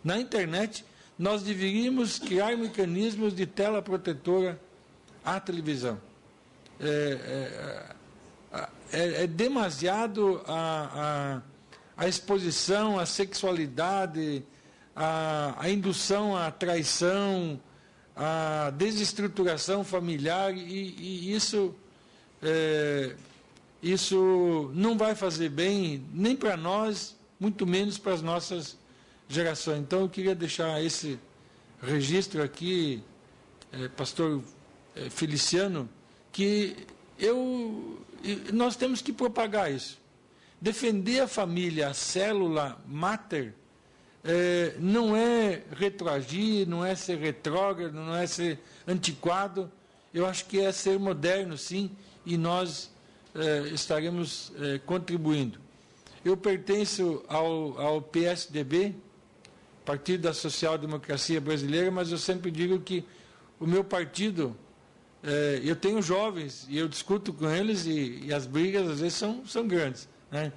na internet, nós deveríamos criar mecanismos de tela protetora à televisão. É demasiado a exposição à sexualidade, a indução à traição, a desestruturação familiar, e isso não vai fazer bem nem para nós, muito menos para as nossas gerações. Então, eu queria deixar esse registro aqui, pastor Feliciano, que nós temos que propagar isso. Defender a família, a célula máter, não é retroagir, não é ser retrógrado, não é ser antiquado. Eu acho que é ser moderno, sim, e nós estaremos contribuindo. Eu pertenço ao PSDB, Partido da Social Democracia Brasileira, mas eu sempre digo que o meu partido, eu tenho jovens e eu discuto com eles e as brigas às vezes são grandes, né?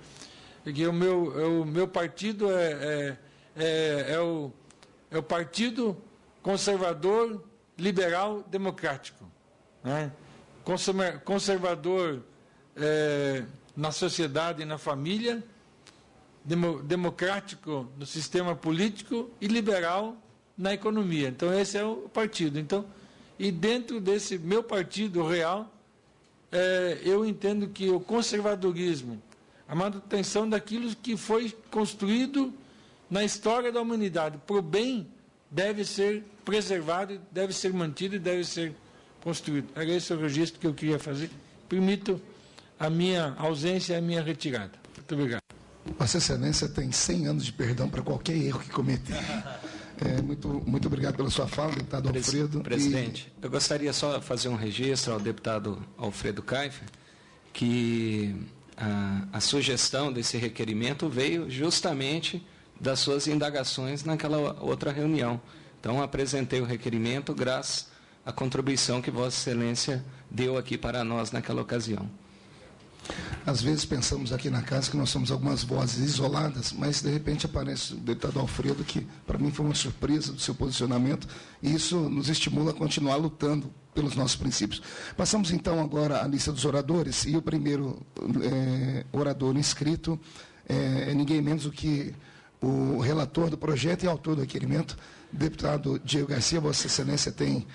Porque o meu partido é o Partido Conservador Liberal Democrático, né? Conservador na sociedade e na família, democrático no sistema político e liberal na economia. Então, esse é o partido. Então, e dentro desse meu partido real, eu entendo que o conservadorismo, a manutenção daquilo que foi construído na história da humanidade, para o bem, deve ser preservado, deve ser mantido e deve ser construído. Era esse o registro que eu queria fazer. Permito a minha ausência e a minha retirada. Muito obrigado. Vossa Excelência tem 100 anos de perdão para qualquer erro que cometer. Muito obrigado pela sua fala, deputado Alfredo. Presidente, eu gostaria só de fazer um registro ao deputado Alfredo Kaifer, que a sugestão desse requerimento veio justamente das suas indagações naquela outra reunião. Então, apresentei o requerimento graças à contribuição que Vossa Excelência deu aqui para nós naquela ocasião. Às vezes pensamos aqui na casa que nós somos algumas vozes isoladas, mas de repente aparece o deputado Alfredo, que para mim foi uma surpresa do seu posicionamento, e isso nos estimula a continuar lutando pelos nossos princípios. Passamos então agora à lista dos oradores, e o primeiro orador inscrito é ninguém menos do que o relator do projeto e autor do requerimento, deputado Diego Garcia. Vossa Excelência tem...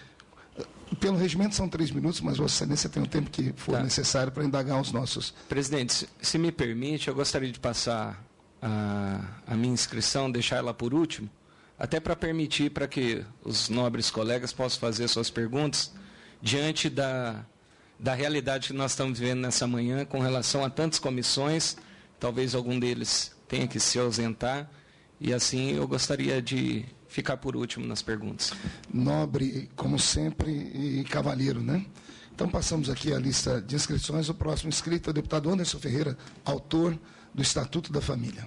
Pelo regimento são 3 minutos, mas Vossa Excelência tem o tempo que for necessário para indagar os nossos... Presidente, se me permite, eu gostaria de passar a minha inscrição, deixar ela por último, até para permitir para que os nobres colegas possam fazer suas perguntas diante da realidade que nós estamos vivendo nessa manhã com relação a tantas comissões, talvez algum deles tenha que se ausentar, e assim eu gostaria de ficar por último nas perguntas. Nobre, como sempre, e cavalheiro, né? Então, passamos aqui a lista de inscrições. O próximo inscrito é o deputado Anderson Ferreira, autor do Estatuto da Família.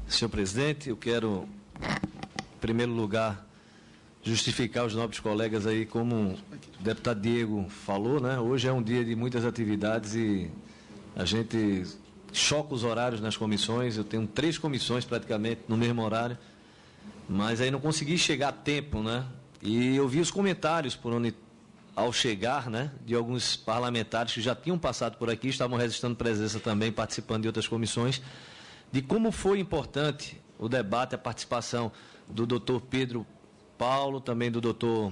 Senhor presidente, eu quero, em primeiro lugar, justificar os nobres colegas aí, como o deputado Diego falou, né? Hoje é um dia de muitas atividades e a gente choca os horários nas comissões. Eu tenho 3 comissões praticamente no mesmo horário, mas aí não consegui chegar a tempo, né? E eu vi os comentários por onde, ao chegar, né, de alguns parlamentares que já tinham passado por aqui, estavam registrando presença também, participando de outras comissões, de como foi importante o debate, a participação do doutor Pedro Paulo, também do doutor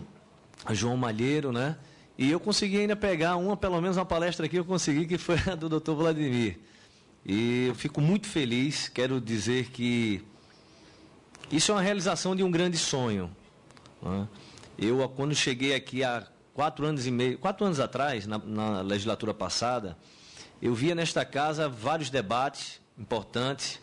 João Malheiro, né? E eu consegui ainda pegar pelo menos uma palestra aqui, eu consegui, que foi a do doutor Vladimir. E eu fico muito feliz, quero dizer que isso é uma realização de um grande sonho, né? Eu, quando cheguei aqui há 4 anos atrás, na legislatura passada, eu via nesta casa vários debates importantes,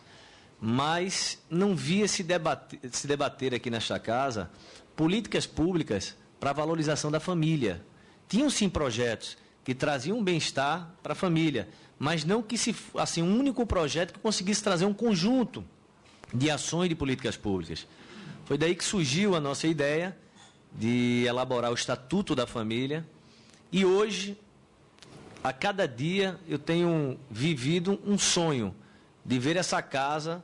mas não via se debater aqui nesta casa políticas públicas para a valorização da família. Tinham sim projetos que traziam bem-estar para a família, mas não que assim, um único projeto que conseguisse trazer um conjunto de ações de políticas públicas. Foi daí que surgiu a nossa ideia de elaborar o Estatuto da Família, e hoje, a cada dia, eu tenho vivido um sonho de ver essa casa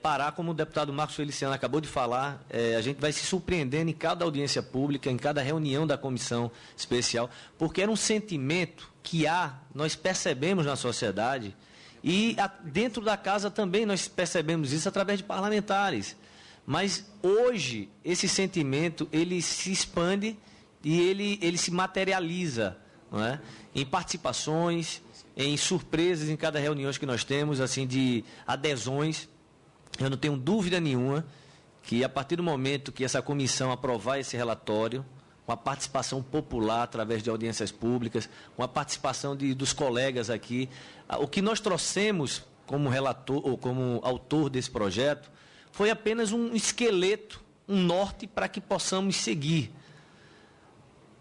parar, como o deputado Marcos Feliciano acabou de falar. A gente vai se surpreendendo em cada audiência pública, em cada reunião da comissão especial, porque era um sentimento que nós percebemos na sociedade, e dentro da casa também nós percebemos isso através de parlamentares. Mas hoje esse sentimento ele se expande e ele se materializa, não é? Em participações, em surpresas em cada reunião que nós temos, assim, de adesões. Eu não tenho dúvida nenhuma que, a partir do momento que essa comissão aprovar esse relatório, com a participação popular através de audiências públicas, com a participação dos colegas aqui, o que nós trouxemos como relator ou como autor desse projeto foi apenas um esqueleto, um norte para que possamos seguir.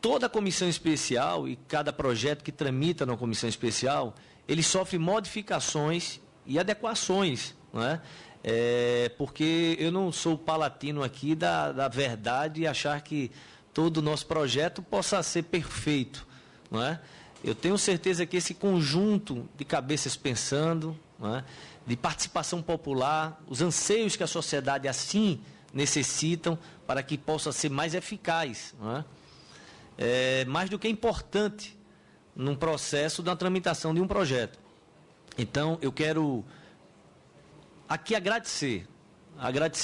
Toda a comissão especial e cada projeto que tramita na comissão especial, ele sofre modificações e adequações, não é? Porque eu não sou palatino aqui da verdade e achar que todo o nosso projeto possa ser perfeito, não é? Eu tenho certeza que esse conjunto de cabeças pensando, não é? De participação popular, os anseios que a sociedade assim necessitam para que possa ser mais eficaz, não é? É mais do que importante num processo da tramitação de um projeto. Então, eu quero aqui agradecer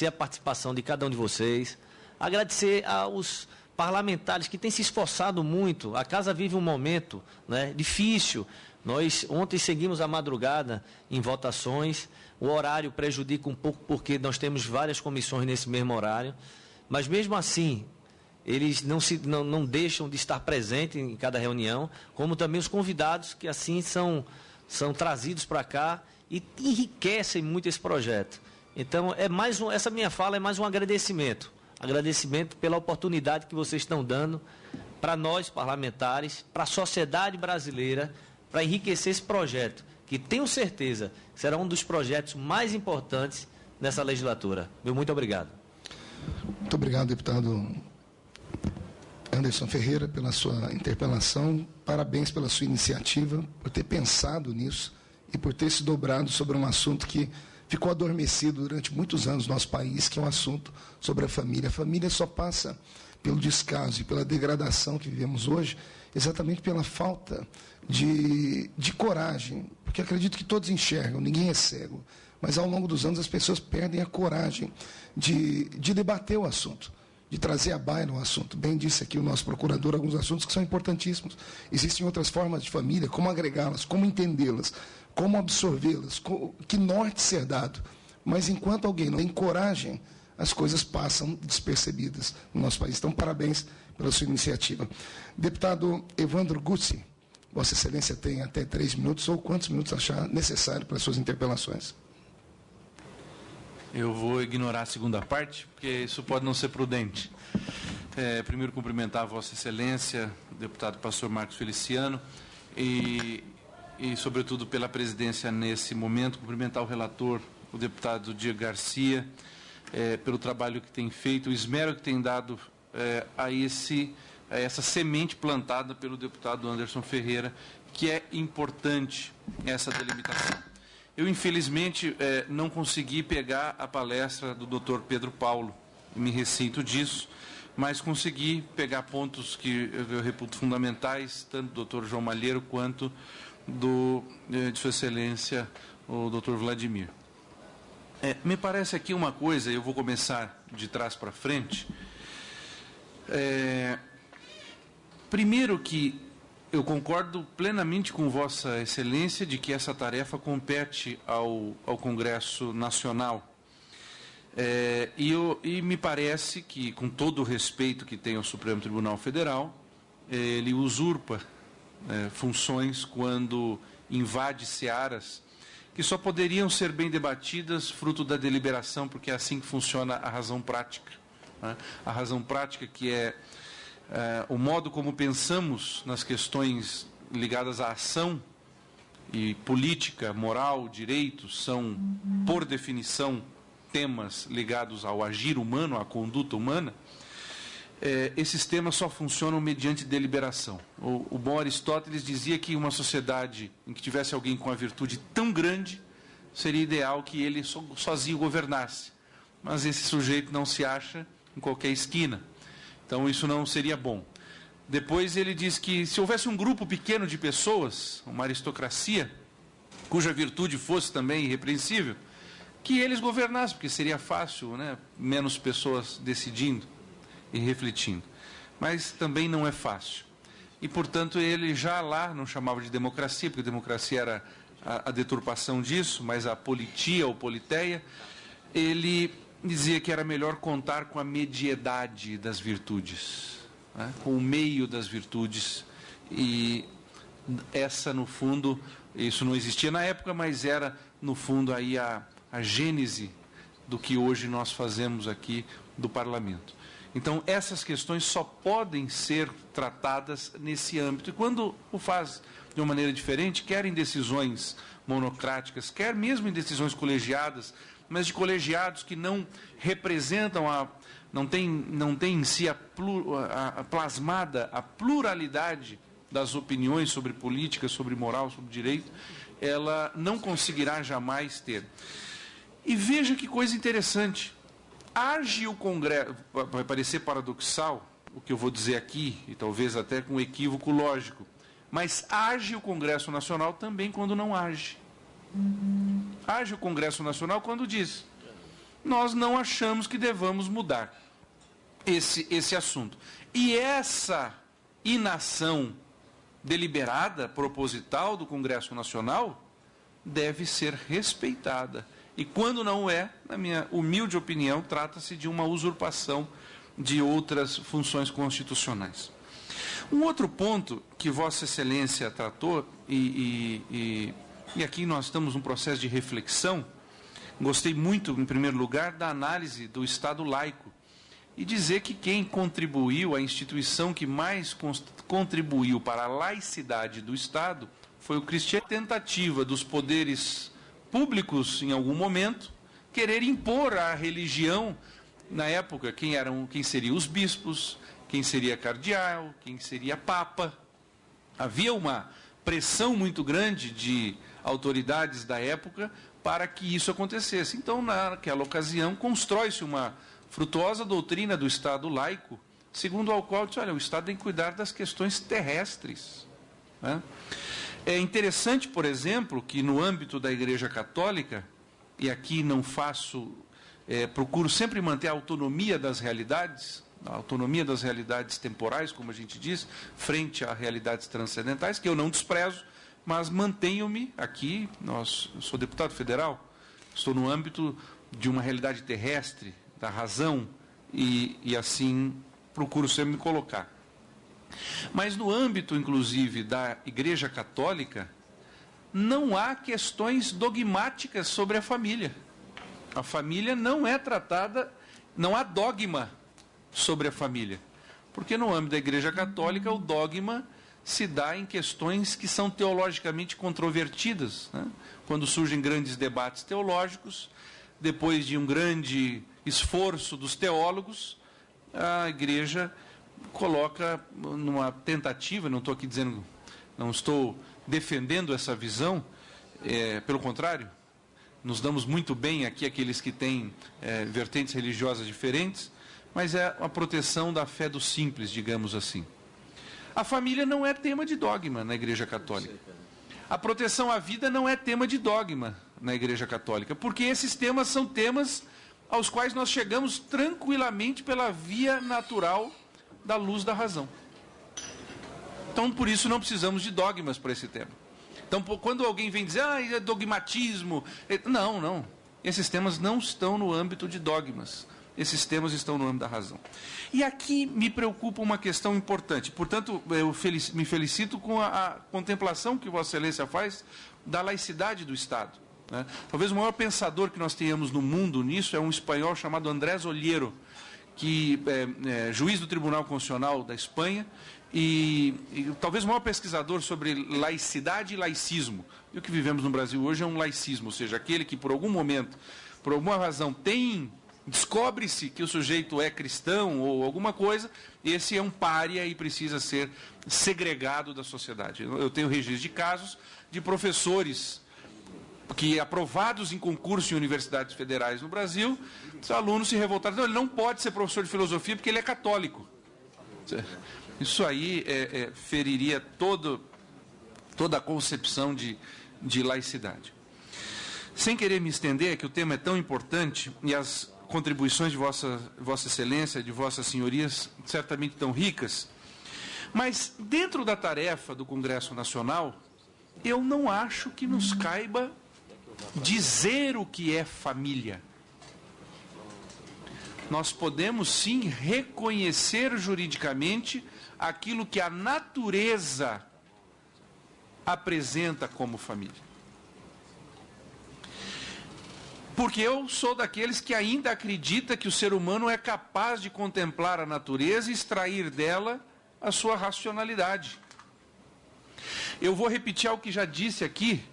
a participação de cada um de vocês, agradecer aos parlamentares que têm se esforçado muito. A casa vive um momento, né, difícil. Nós ontem seguimos a madrugada em votações, o horário prejudica um pouco porque nós temos várias comissões nesse mesmo horário, mas mesmo assim eles não deixam de estar presentes em cada reunião, como também os convidados que assim são trazidos para cá e enriquecem muito esse projeto. Então, essa minha fala é mais um agradecimento pela oportunidade que vocês estão dando para nós parlamentares, para a sociedade brasileira, para enriquecer esse projeto, que tenho certeza será um dos projetos mais importantes nessa legislatura. Muito obrigado. Muito obrigado, deputado Anderson Ferreira, pela sua interpelação. Parabéns pela sua iniciativa, por ter pensado nisso e por ter se dobrado sobre um assunto que ficou adormecido durante muitos anos no nosso país, que é um assunto sobre a família. A família só passa pelo descaso e pela degradação que vivemos hoje, exatamente pela falta de coragem, porque acredito que todos enxergam, ninguém é cego, mas ao longo dos anos as pessoas perdem a coragem de debater o assunto, de trazer à baila o assunto. Bem disse aqui o nosso procurador alguns assuntos que são importantíssimos. Existem outras formas de família, como agregá-las, como entendê-las, como absorvê-las, que norte ser dado. Mas enquanto alguém não tem coragem, as coisas passam despercebidas no nosso país. Então, parabéns pela sua iniciativa. Deputado Evandro Guzzi, Vossa Excelência tem até 3 minutos, ou quantos minutos achar necessário para as suas interpelações. Eu vou ignorar a segunda parte, porque isso pode não ser prudente. Primeiro, cumprimentar a Vossa Excelência, deputado pastor Marcos Feliciano, e sobretudo, pela presidência nesse momento, cumprimentar o relator, o deputado Diego Garcia, pelo trabalho que tem feito, o esmero que tem dado a essa semente plantada pelo deputado Anderson Ferreira, que é importante essa delimitação. Eu, infelizmente, não consegui pegar a palestra do doutor Pedro Paulo, me ressinto disso, mas consegui pegar pontos que eu reputo fundamentais, tanto do doutor João Malheiro quanto de Sua Excelência, o doutor Vladimir. Me parece aqui uma coisa, eu vou começar de trás para frente. Primeiro que eu concordo plenamente com Vossa Excelência de que essa tarefa compete ao Congresso Nacional. E me parece que, com todo o respeito que tem ao Supremo Tribunal Federal, ele usurpa funções quando invade searas que só poderiam ser bem debatidas fruto da deliberação, porque é assim que funciona a razão prática, né? A razão prática, que é o modo como pensamos nas questões ligadas à ação, e política, moral, direitos são, por definição, temas ligados ao agir humano, à conduta humana, esses temas só funcionam mediante deliberação. O bom Aristóteles dizia que uma sociedade em que tivesse alguém com a virtude tão grande, seria ideal que ele sozinho governasse. Mas esse sujeito não se acha em qualquer esquina. Então isso não seria bom. Depois ele diz que se houvesse um grupo pequeno de pessoas, uma aristocracia, cuja virtude fosse também irrepreensível, que eles governassem, porque seria fácil, né? Menos pessoas decidindo e refletindo. Mas também não é fácil. E, portanto, ele já lá não chamava de democracia, porque democracia era a deturpação disso, mas a politia ou politeia, ele dizia que era melhor contar com a mediedade das virtudes, né? Com o meio das virtudes. E essa, no fundo, isso não existia na época, mas era, no fundo, aí a gênese do que hoje nós fazemos aqui do parlamento. Então, essas questões só podem ser tratadas nesse âmbito. E quando o faz de uma maneira diferente, quer em decisões monocráticas, quer mesmo em decisões colegiadas, mas de colegiados que não representam, não tem em si plasmada a pluralidade das opiniões sobre política, sobre moral, sobre direito, ela não conseguirá jamais ter. E veja que coisa interessante. Age o Congresso, vai parecer paradoxal o que eu vou dizer aqui, e talvez até com um equívoco lógico, mas age o Congresso Nacional também quando não age. Age o Congresso Nacional quando diz: nós não achamos que devamos mudar esse assunto. E essa inação deliberada, proposital do Congresso Nacional, deve ser respeitada. E quando não é, na minha humilde opinião, trata-se de uma usurpação de outras funções constitucionais. Um outro ponto que Vossa Excelência tratou, e aqui nós estamos num processo de reflexão, gostei muito, em primeiro lugar, da análise do Estado laico, e dizer que quem contribuiu, a instituição que mais contribuiu para a laicidade do Estado, foi o cristianismo. A tentativa dos poderes públicos, em algum momento, querer impor a religião, na época, quem seriam os bispos, quem seria cardeal, quem seria papa. Havia uma pressão muito grande de autoridades da época para que isso acontecesse. Então, naquela ocasião, constrói-se uma frutuosa doutrina do Estado laico, segundo a qual diz, olha, o Estado tem que cuidar das questões terrestres, né? É interessante, por exemplo, que no âmbito da Igreja Católica, e aqui não faço, procuro sempre manter a autonomia das realidades temporais, como a gente diz, frente a realidades transcendentais, que eu não desprezo, mas mantenho-me aqui, eu sou deputado federal, estou no âmbito de uma realidade terrestre, da razão, e assim procuro sempre me colocar. Mas no âmbito, inclusive, da Igreja Católica, não há questões dogmáticas sobre a família. A família não é tratada, não há dogma sobre a família. Porque no âmbito da Igreja Católica, o dogma se dá em questões que são teologicamente controvertidas, né? Quando surgem grandes debates teológicos, depois de um grande esforço dos teólogos, a Igreja coloca numa tentativa, não estou aqui dizendo, não estou defendendo essa visão, pelo contrário, nos damos muito bem aqui aqueles que têm vertentes religiosas diferentes, mas é a proteção da fé do simples, digamos assim. A família não é tema de dogma na Igreja Católica. A proteção à vida não é tema de dogma na Igreja Católica, porque esses temas são temas aos quais nós chegamos tranquilamente pela via natural da luz da razão. Então, por isso, não precisamos de dogmas para esse tema. Então, quando alguém vem dizer, é dogmatismo... Não. Esses temas não estão no âmbito de dogmas. Esses temas estão no âmbito da razão. E aqui me preocupa uma questão importante. Portanto, eu me felicito com a contemplação que Vossa Excelência faz da laicidade do Estado, né? Talvez o maior pensador que nós tenhamos no mundo nisso é um espanhol chamado Andrés Ollero, que é juiz do Tribunal Constitucional da Espanha e talvez o maior pesquisador sobre laicidade e laicismo. E o que vivemos no Brasil hoje é um laicismo, ou seja, aquele que por algum momento, por alguma razão, descobre-se que o sujeito é cristão ou alguma coisa, esse é um pária e precisa ser segregado da sociedade. Eu tenho registro de casos de professores que, aprovados em concurso em universidades federais no Brasil, os alunos se revoltaram. Não, ele não pode ser professor de filosofia porque ele é católico. Isso aí feriria toda a concepção de laicidade. Sem querer me estender, que o tema é tão importante e as contribuições de Vossa Excelência, de Vossas Senhorias, certamente tão ricas, mas dentro da tarefa do Congresso Nacional, eu não acho que nos caiba dizer o que é família. Nós podemos sim reconhecer juridicamente aquilo que a natureza apresenta como família. Porque eu sou daqueles que ainda acredita que o ser humano é capaz de contemplar a natureza e extrair dela a sua racionalidade. Eu vou repetir algo que já disse aqui.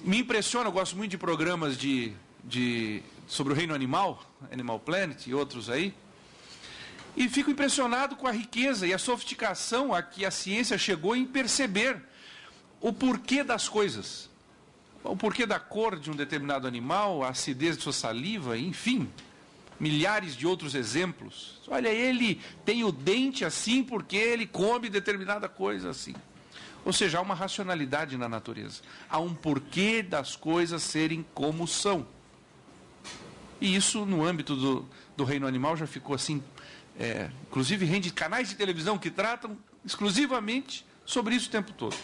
Me impressiona, eu gosto muito de programas sobre o reino animal, Animal Planet e outros aí, e fico impressionado com a riqueza e a sofisticação a que a ciência chegou em perceber o porquê das coisas. O porquê da cor de um determinado animal, a acidez de sua saliva, enfim, milhares de outros exemplos. Olha, ele tem o dente assim porque ele come determinada coisa assim. Ou seja, há uma racionalidade na natureza. Há um porquê das coisas serem como são. E isso, no âmbito do reino animal, já ficou assim. Inclusive, rende canais de televisão que tratam exclusivamente sobre isso o tempo todo.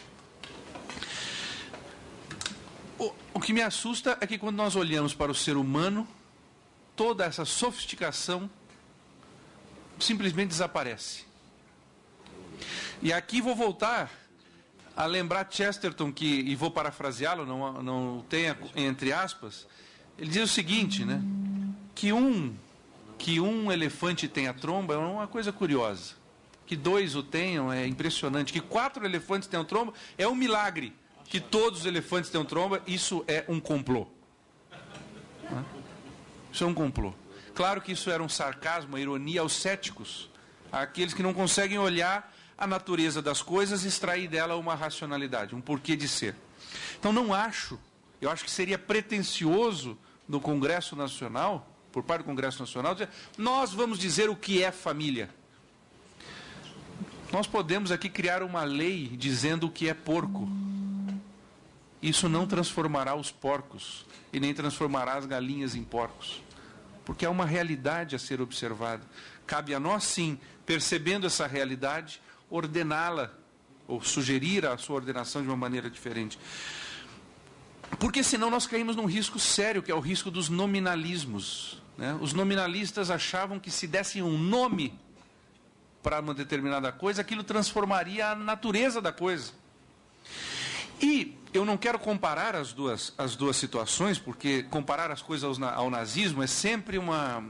O que me assusta é que quando nós olhamos para o ser humano, toda essa sofisticação simplesmente desaparece. E aqui vou voltar a lembrar Chesterton, e vou parafraseá-lo, não tenha entre aspas, ele diz o seguinte, né? Que um elefante tenha tromba é uma coisa curiosa. Que 2 o tenham é impressionante. Que 4 elefantes tenham tromba é um milagre. Que todos os elefantes tenham tromba, isso é um complô. Isso é um complô. Claro que isso era um sarcasmo, uma ironia aos céticos, àqueles que não conseguem olhar a natureza das coisas e extrair dela uma racionalidade, um porquê de ser. Então eu acho que seria pretensioso no Congresso Nacional, por parte do Congresso Nacional, dizer, nós vamos dizer o que é família. Nós podemos aqui criar uma lei dizendo o que é porco. Isso não transformará os porcos e nem transformará as galinhas em porcos. Porque há uma realidade a ser observada. Cabe a nós, sim, percebendo essa realidade, ordená-la ou sugerir a sua ordenação de uma maneira diferente. Porque senão nós caímos num risco sério, que é o risco dos nominalismos. Né? Os nominalistas achavam que se dessem um nome para uma determinada coisa, aquilo transformaria a natureza da coisa. E eu não quero comparar as duas situações, porque comparar as coisas ao nazismo é sempre uma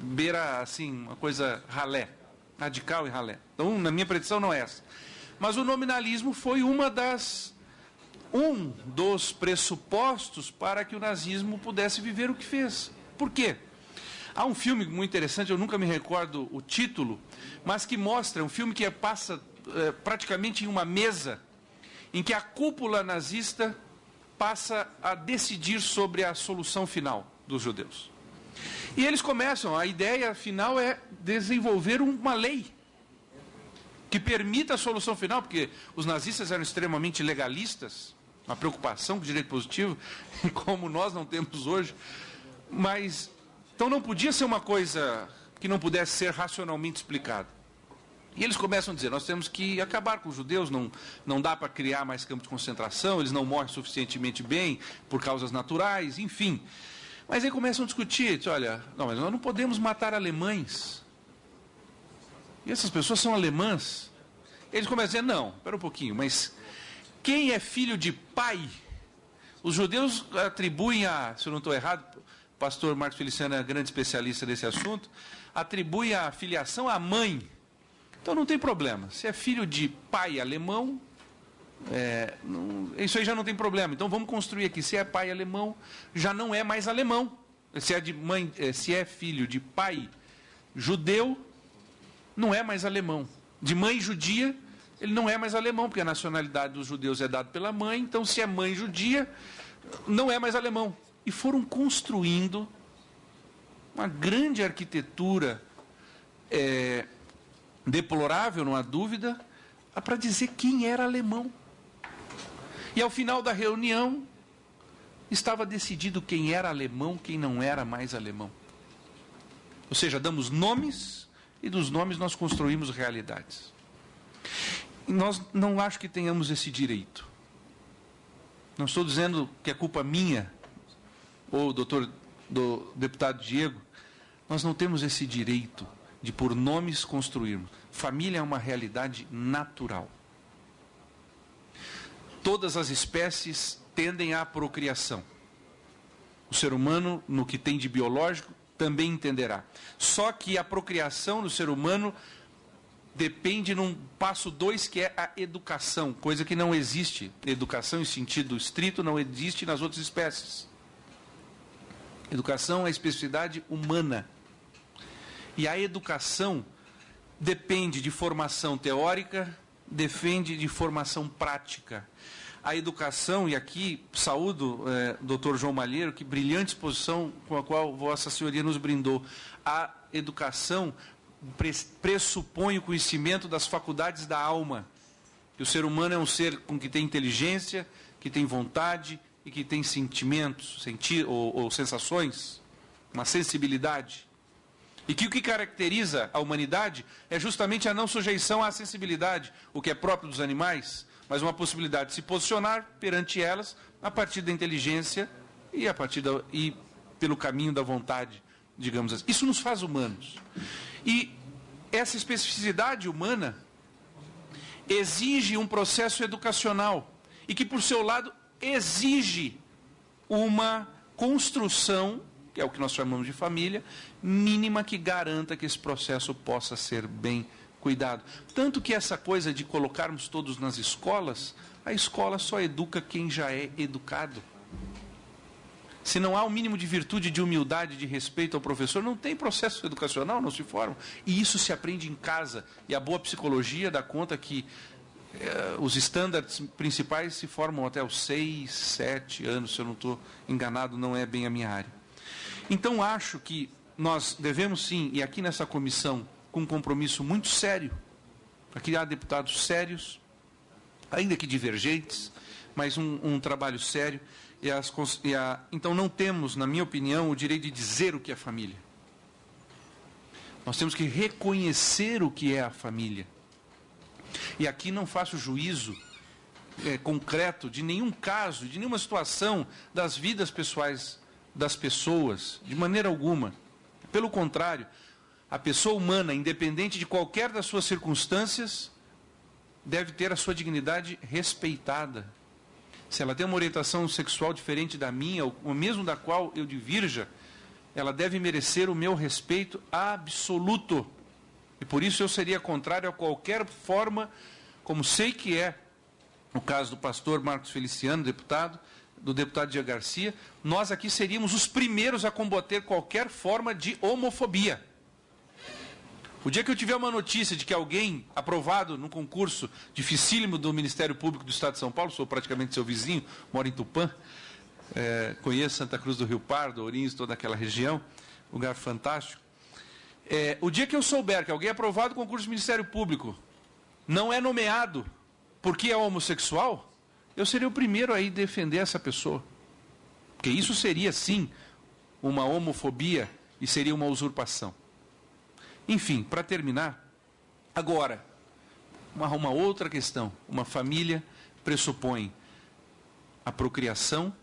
beira, assim, uma coisa ralé, radical e ralé. Então, na minha predição, não é essa. Mas o nominalismo foi um dos pressupostos para que o nazismo pudesse viver o que fez. Por quê? Há um filme muito interessante, eu nunca me recordo o título, mas que mostra, um filme que passa praticamente em uma mesa, em que a cúpula nazista passa a decidir sobre a solução final dos judeus. E eles começam, a ideia final é desenvolver uma lei que permita a solução final, porque os nazistas eram extremamente legalistas, uma preocupação com o direito positivo, como nós não temos hoje, mas então não podia ser uma coisa que não pudesse ser racionalmente explicada. E eles começam a dizer, nós temos que acabar com os judeus, não dá para criar mais campos de concentração, eles não morrem suficientemente bem por causas naturais, enfim. Mas aí começam a discutir, olha, mas nós não podemos matar alemães. E essas pessoas são alemãs. Eles começam a dizer, não, espera um pouquinho, mas quem é filho de pai? Os judeus atribuem se eu não estou errado, o pastor Marcos Feliciano é grande especialista nesse assunto, atribui a filiação à mãe. Então não tem problema. Se é filho de pai alemão, isso aí já não tem problema. Então vamos construir aqui. Se é pai alemão, já não é mais alemão. Se é filho de pai judeu, não é mais alemão. De mãe judia, ele não é mais alemão, porque a nacionalidade dos judeus é dada pela mãe. Então, se é mãe judia, não é mais alemão. E foram construindo uma grande arquitetura deplorável, não há dúvida, para dizer quem era alemão. E ao final da reunião, estava decidido quem era alemão, quem não era mais alemão. Ou seja, damos nomes e dos nomes nós construímos realidades. E nós não acho que tenhamos esse direito. Não estou dizendo que é culpa minha ou do deputado Diego. Nós não temos esse direito de por nomes construirmos. Família é uma realidade natural. Todas as espécies tendem à procriação. O ser humano, no que tem de biológico, também entenderá. Só que a procriação do ser humano depende num passo 2, que é a educação, coisa que não existe. Educação em sentido estrito não existe nas outras espécies. Educação é a especificidade humana. E a educação depende de formação teórica, depende de formação prática. A educação, e aqui saúdo Dr. João Malheiro, que brilhante exposição com a qual Vossa Senhoria nos brindou. A educação pressupõe o conhecimento das faculdades da alma. Que o ser humano é um ser com que tem inteligência, que tem vontade e que tem sentimentos, ou sensações, uma sensibilidade. E que o que caracteriza a humanidade é justamente a não sujeição à sensibilidade, o que é próprio dos animais, mas uma possibilidade de se posicionar perante elas a partir da inteligência e pelo caminho da vontade, digamos assim. Isso nos faz humanos. E essa especificidade humana exige um processo educacional e que, por seu lado, exige uma construção, que é o que nós chamamos de família, mínima que garanta que esse processo possa ser bem cuidado. Tanto que essa coisa de colocarmos todos nas escolas, a escola só educa quem já é educado. Se não há o mínimo de virtude, de humildade, de respeito ao professor, não tem processo educacional, não se forma. E isso se aprende em casa. E a boa psicologia dá conta que os estándares principais se formam até os 6, 7 anos, se eu não estou enganado, não é bem a minha área. Então, acho que nós devemos sim, e aqui nessa comissão, com um compromisso muito sério, aqui há deputados sérios, ainda que divergentes, mas um trabalho sério. Então, não temos, na minha opinião, o direito de dizer o que é família. Nós temos que reconhecer o que é a família. E aqui não faço juízo concreto de nenhum caso, de nenhuma situação das vidas pessoais das pessoas, de maneira alguma. Pelo contrário, a pessoa humana, independente de qualquer das suas circunstâncias, deve ter a sua dignidade respeitada. Se ela tem uma orientação sexual diferente da minha, ou mesmo da qual eu divirja, ela deve merecer o meu respeito absoluto. E por isso eu seria contrário a qualquer forma, como sei que é o caso do pastor Marcos Feliciano, deputado, do deputado Diego Garcia, nós aqui seríamos os primeiros a combater qualquer forma de homofobia. O dia que eu tiver uma notícia de que alguém aprovado no concurso dificílimo do Ministério Público do Estado de São Paulo, sou praticamente seu vizinho, moro em Tupã, conheço Santa Cruz do Rio Pardo, Ourinhos, toda aquela região, lugar fantástico. O dia que eu souber que alguém aprovado no concurso do Ministério Público não é nomeado porque é homossexual, eu seria o primeiro a ir defender essa pessoa. Porque isso seria, sim, uma homofobia e seria uma usurpação. Enfim, para terminar, agora, uma outra questão. Uma família pressupõe a procriação,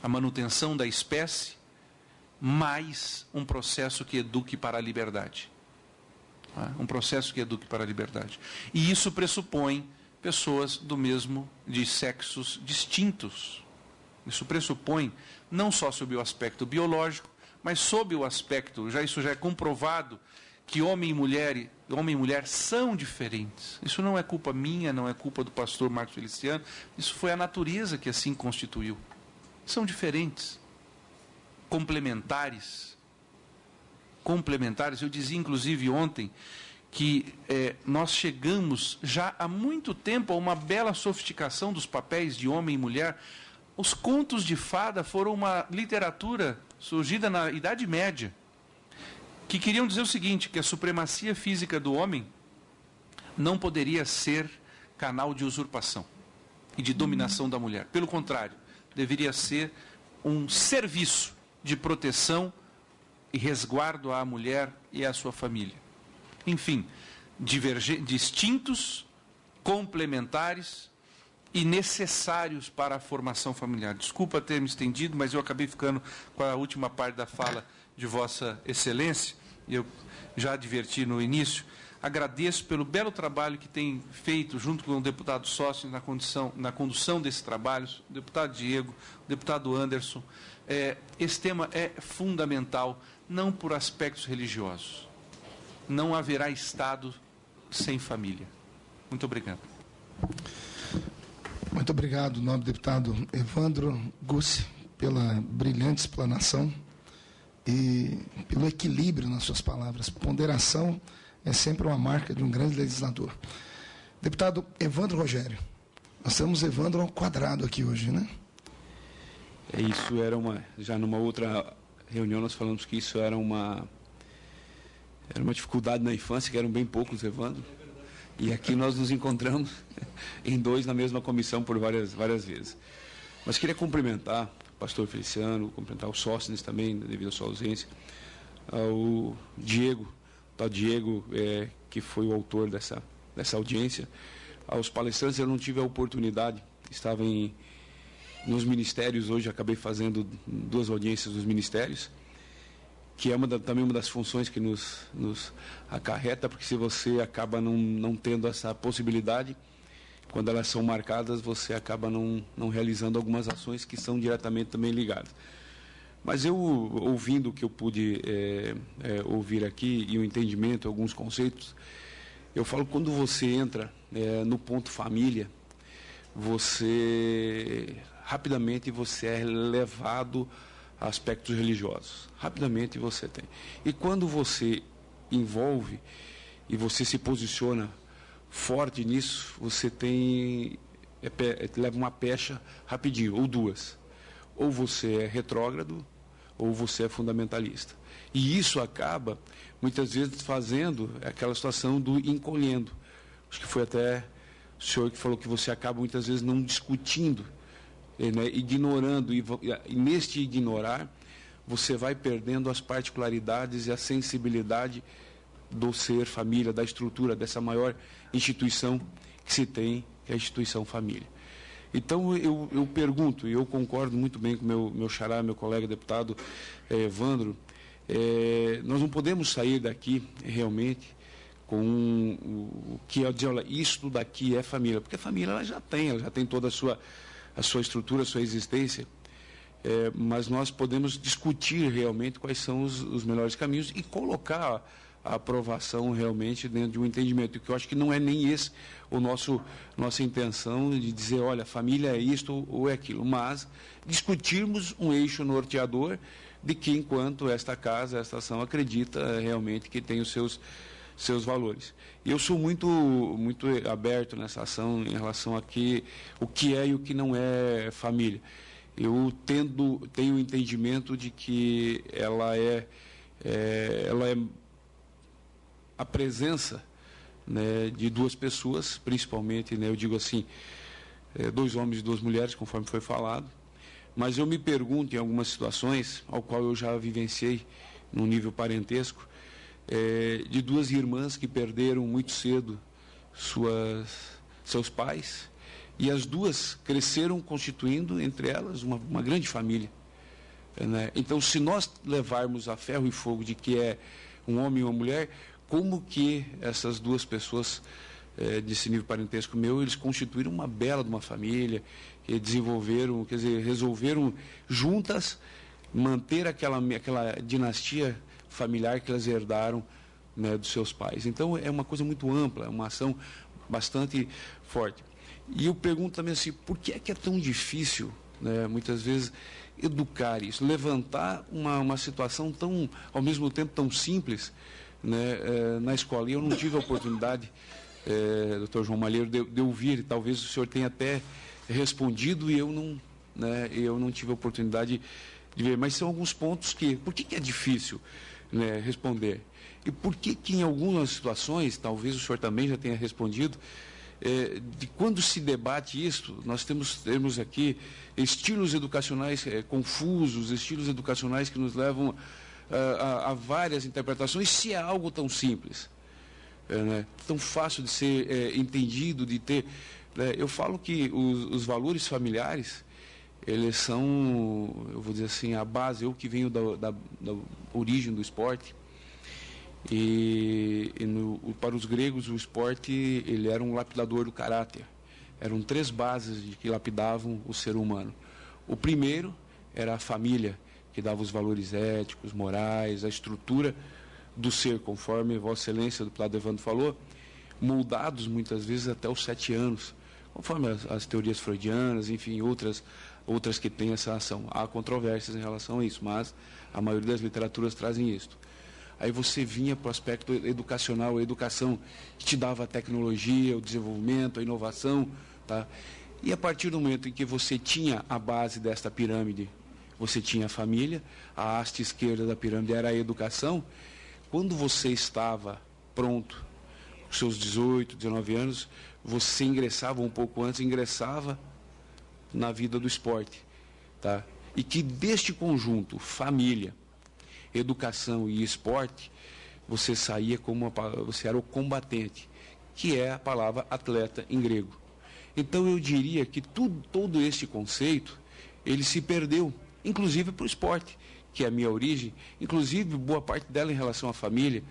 a manutenção da espécie, mais um processo que eduque para a liberdade. Um processo que eduque para a liberdade. E isso pressupõe pessoas de sexos distintos. Isso pressupõe, não só sob o aspecto biológico, mas sob o aspecto, isso já é comprovado, que homem e mulher são diferentes. Isso não é culpa minha, não é culpa do pastor Marcos Feliciano, isso foi a natureza que assim constituiu. São diferentes, complementares. Eu dizia, inclusive, ontem, que nós chegamos já há muito tempo a uma bela sofisticação dos papéis de homem e mulher. Os contos de fada foram uma literatura surgida na Idade Média, que queriam dizer o seguinte, que a supremacia física do homem não poderia ser canal de usurpação e de dominação da mulher. Pelo contrário, deveria ser um serviço de proteção e resguardo à mulher e à sua família. Enfim, distintos, complementares e necessários para a formação familiar. Desculpa ter me estendido, mas eu acabei ficando com a última parte da fala de Vossa Excelência. Eu já adverti no início. Agradeço pelo belo trabalho que tem feito junto com o deputado Sócio na condução desse trabalho, o deputado Diego, o deputado Anderson. Esse tema é fundamental, não por aspectos religiosos. Não haverá Estado sem família. Muito obrigado. Muito obrigado, nobre deputado Evandro Gussi, pela brilhante explanação e pelo equilíbrio nas suas palavras. Ponderação é sempre uma marca de um grande legislador. Deputado Evandro Rogério, nós temos Evandro ao quadrado aqui hoje, né? Isso era já numa outra reunião nós falamos que isso era uma dificuldade na infância, que eram bem poucos Evandro. E aqui nós nos encontramos em dois na mesma comissão por várias vezes. Mas queria cumprimentar o pastor Feliciano, cumprimentar o Sóstenes também, devido à sua ausência, ao Diego, tal Diego, que foi o autor dessa audiência, aos palestrantes. Eu não tive a oportunidade, estava nos ministérios hoje, acabei fazendo 2 audiências dos ministérios, que é também uma das funções que nos acarreta, porque se você acaba não tendo essa possibilidade, quando elas são marcadas, você acaba não realizando algumas ações que são diretamente também ligadas. Mas eu, ouvindo o que eu pude ouvir aqui, e o entendimento, alguns conceitos, eu falo que quando você entra no ponto família, rapidamente você é levado aspectos religiosos. Rapidamente você tem. E quando você envolve e você se posiciona forte nisso, você leva uma pecha rapidinho, ou 2. Ou você é retrógrado, ou você é fundamentalista. E isso acaba, muitas vezes, fazendo aquela situação do encolhendo. Acho que foi até o senhor que falou que você acaba, muitas vezes, não discutindo, ignorando, e neste ignorar, você vai perdendo as particularidades e a sensibilidade do ser família, da estrutura, dessa maior instituição que se tem, que é a instituição família. Então, eu pergunto, e eu concordo muito bem com meu xará, meu colega deputado Evandro, nós não podemos sair daqui, realmente, com o que é dizer, olha, isto daqui é família, porque a família ela já tem toda a sua estrutura, a sua existência, mas nós podemos discutir realmente quais são os melhores caminhos e colocar a aprovação realmente dentro de um entendimento, que eu acho que não é nem esse nossa intenção de dizer, olha, família é isto ou é aquilo, mas discutirmos um eixo norteador de que, enquanto esta casa, esta ação acredita realmente que tem os seus valores. Eu sou muito aberto nessa ação em relação a o que é e o que não é família. Eu tenho o entendimento de que ela é a presença, né, de 2 pessoas, principalmente, né, eu digo assim, 2 homens e 2 mulheres, conforme foi falado, mas eu me pergunto em algumas situações, ao qual eu já vivenciei no nível parentesco, de 2 irmãs que perderam muito cedo seus pais, e as 2 cresceram constituindo, entre elas, uma grande família. Né? Então, se nós levarmos a ferro e fogo de que é um homem e uma mulher, como que essas 2 pessoas desse nível parentesco meu, eles constituíram uma bela de uma família, que desenvolveram, resolveram juntas manter aquela dinastia familiar que elas herdaram né, dos seus pais. Então, é uma coisa muito ampla, é uma ação bastante forte. E eu pergunto também assim, por que é tão difícil, né, muitas vezes, educar isso, levantar uma situação tão, ao mesmo tempo, tão simples, né, na escola. E eu não tive a oportunidade, doutor João Malheiro, de ouvir, talvez o senhor tenha até respondido e eu não tive a oportunidade de ver. Mas são alguns pontos que, por que é difícil, né, responder? E por que em algumas situações, talvez o senhor também já tenha respondido, de quando se debate isso, nós temos aqui estilos educacionais confusos, estilos educacionais que nos levam a várias interpretações, se é algo tão simples, né, tão fácil de ser entendido, de ter... eu falo que os valores familiares, eles são, eu vou dizer assim, a base, eu que venho da origem do esporte, para os gregos o esporte ele era um lapidador do caráter. Eram 3 bases de que lapidavam o ser humano. O primeiro era a família, que dava os valores éticos, morais, a estrutura do ser, conforme Vossa Excelência, do deputado Evandro falou, moldados muitas vezes até os 7 anos, conforme as teorias freudianas, enfim, outras que têm essa ação. Há controvérsias em relação a isso, mas a maioria das literaturas trazem isso. Aí você vinha para o aspecto educacional, a educação que te dava a tecnologia, o desenvolvimento, a inovação, tá? E a partir do momento em que você tinha a base desta pirâmide, você tinha a família, a haste esquerda da pirâmide era a educação. Quando você estava pronto, com seus 18, 19 anos, você ingressava um pouco antes, ingressava na vida do esporte, tá? E que deste conjunto, família, educação e esporte, você saía você era o combatente, que é a palavra atleta em grego. Então eu diria que todo esse conceito, ele se perdeu, inclusive para o esporte, que é a minha origem, inclusive boa parte dela em relação à família,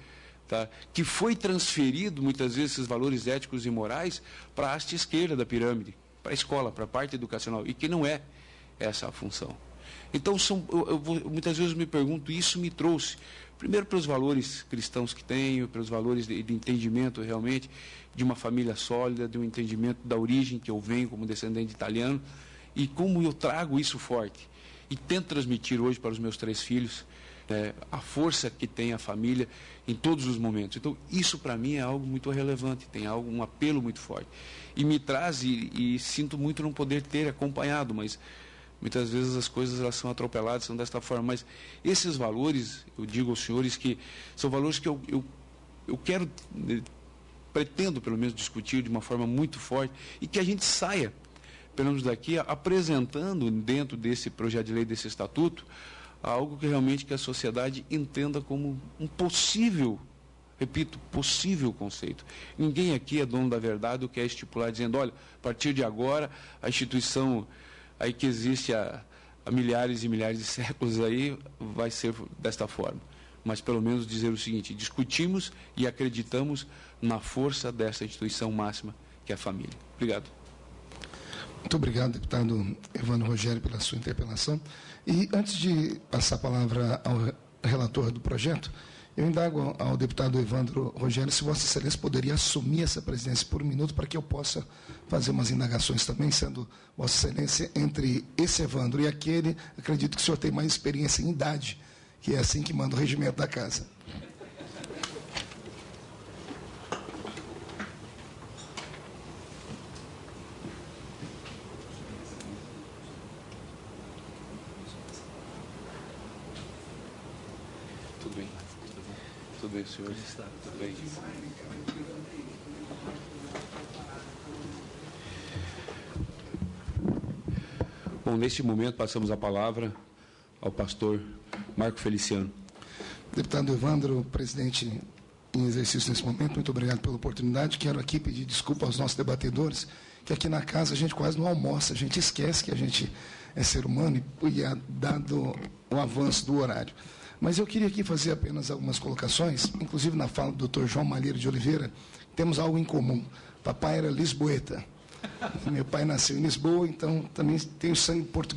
tá? Que foi transferido muitas vezes esses valores éticos e morais para a haste esquerda da pirâmide, para a escola, para a parte educacional, e que não é essa a função. Então, muitas vezes eu me pergunto, isso me trouxe, primeiro pelos valores cristãos que tenho, pelos valores de entendimento realmente, de uma família sólida, de um entendimento da origem que eu venho como descendente italiano, e como eu trago isso forte. E tento transmitir hoje para os meus 3 filhos a força que tem a família em todos os momentos. Então, isso para mim é algo muito relevante, tem um apelo muito forte. E me traz, e sinto muito não poder ter acompanhado, mas... muitas vezes as coisas elas são atropeladas, são desta forma. Mas esses valores, eu digo aos senhores que são valores que eu quero, pretendo pelo menos discutir de uma forma muito forte e que a gente saia, pelo menos daqui, apresentando dentro desse projeto de lei, desse estatuto, algo que realmente que a sociedade entenda como um possível, repito, possível conceito. Ninguém aqui é dono da verdade ou quer estipular dizendo, olha, a partir de agora a instituição... aí que existe há milhares e milhares de séculos aí, vai ser desta forma. Mas pelo menos dizer o seguinte, discutimos e acreditamos na força dessa instituição máxima, que é a família. Obrigado. Muito obrigado, deputado Evandro Rogério, pela sua interpelação. E antes de passar a palavra ao relator do projeto, eu indago ao deputado Evandro Rogério se Vossa Excelência poderia assumir essa presidência por 1 minuto para que eu possa fazer umas indagações também, sendo Vossa Excelência entre esse Evandro e aquele, acredito que o senhor tem mais experiência em idade, que é assim que manda o regimento da casa. Tudo bem. Tudo bem, senhor? Tudo bem. Bom, neste momento passamos a palavra ao pastor Marco Feliciano. Deputado Evandro, presidente em exercício nesse momento, muito obrigado pela oportunidade. Quero aqui pedir desculpa aos nossos debatedores, que aqui na casa a gente quase não almoça, a gente esquece que a gente é ser humano e dado o avanço do horário. Mas eu queria aqui fazer apenas algumas colocações, inclusive na fala do Dr. João Malheiro de Oliveira, temos algo em comum. Papai era lisboeta. Meu pai nasceu em Lisboa, então também tenho sangue português.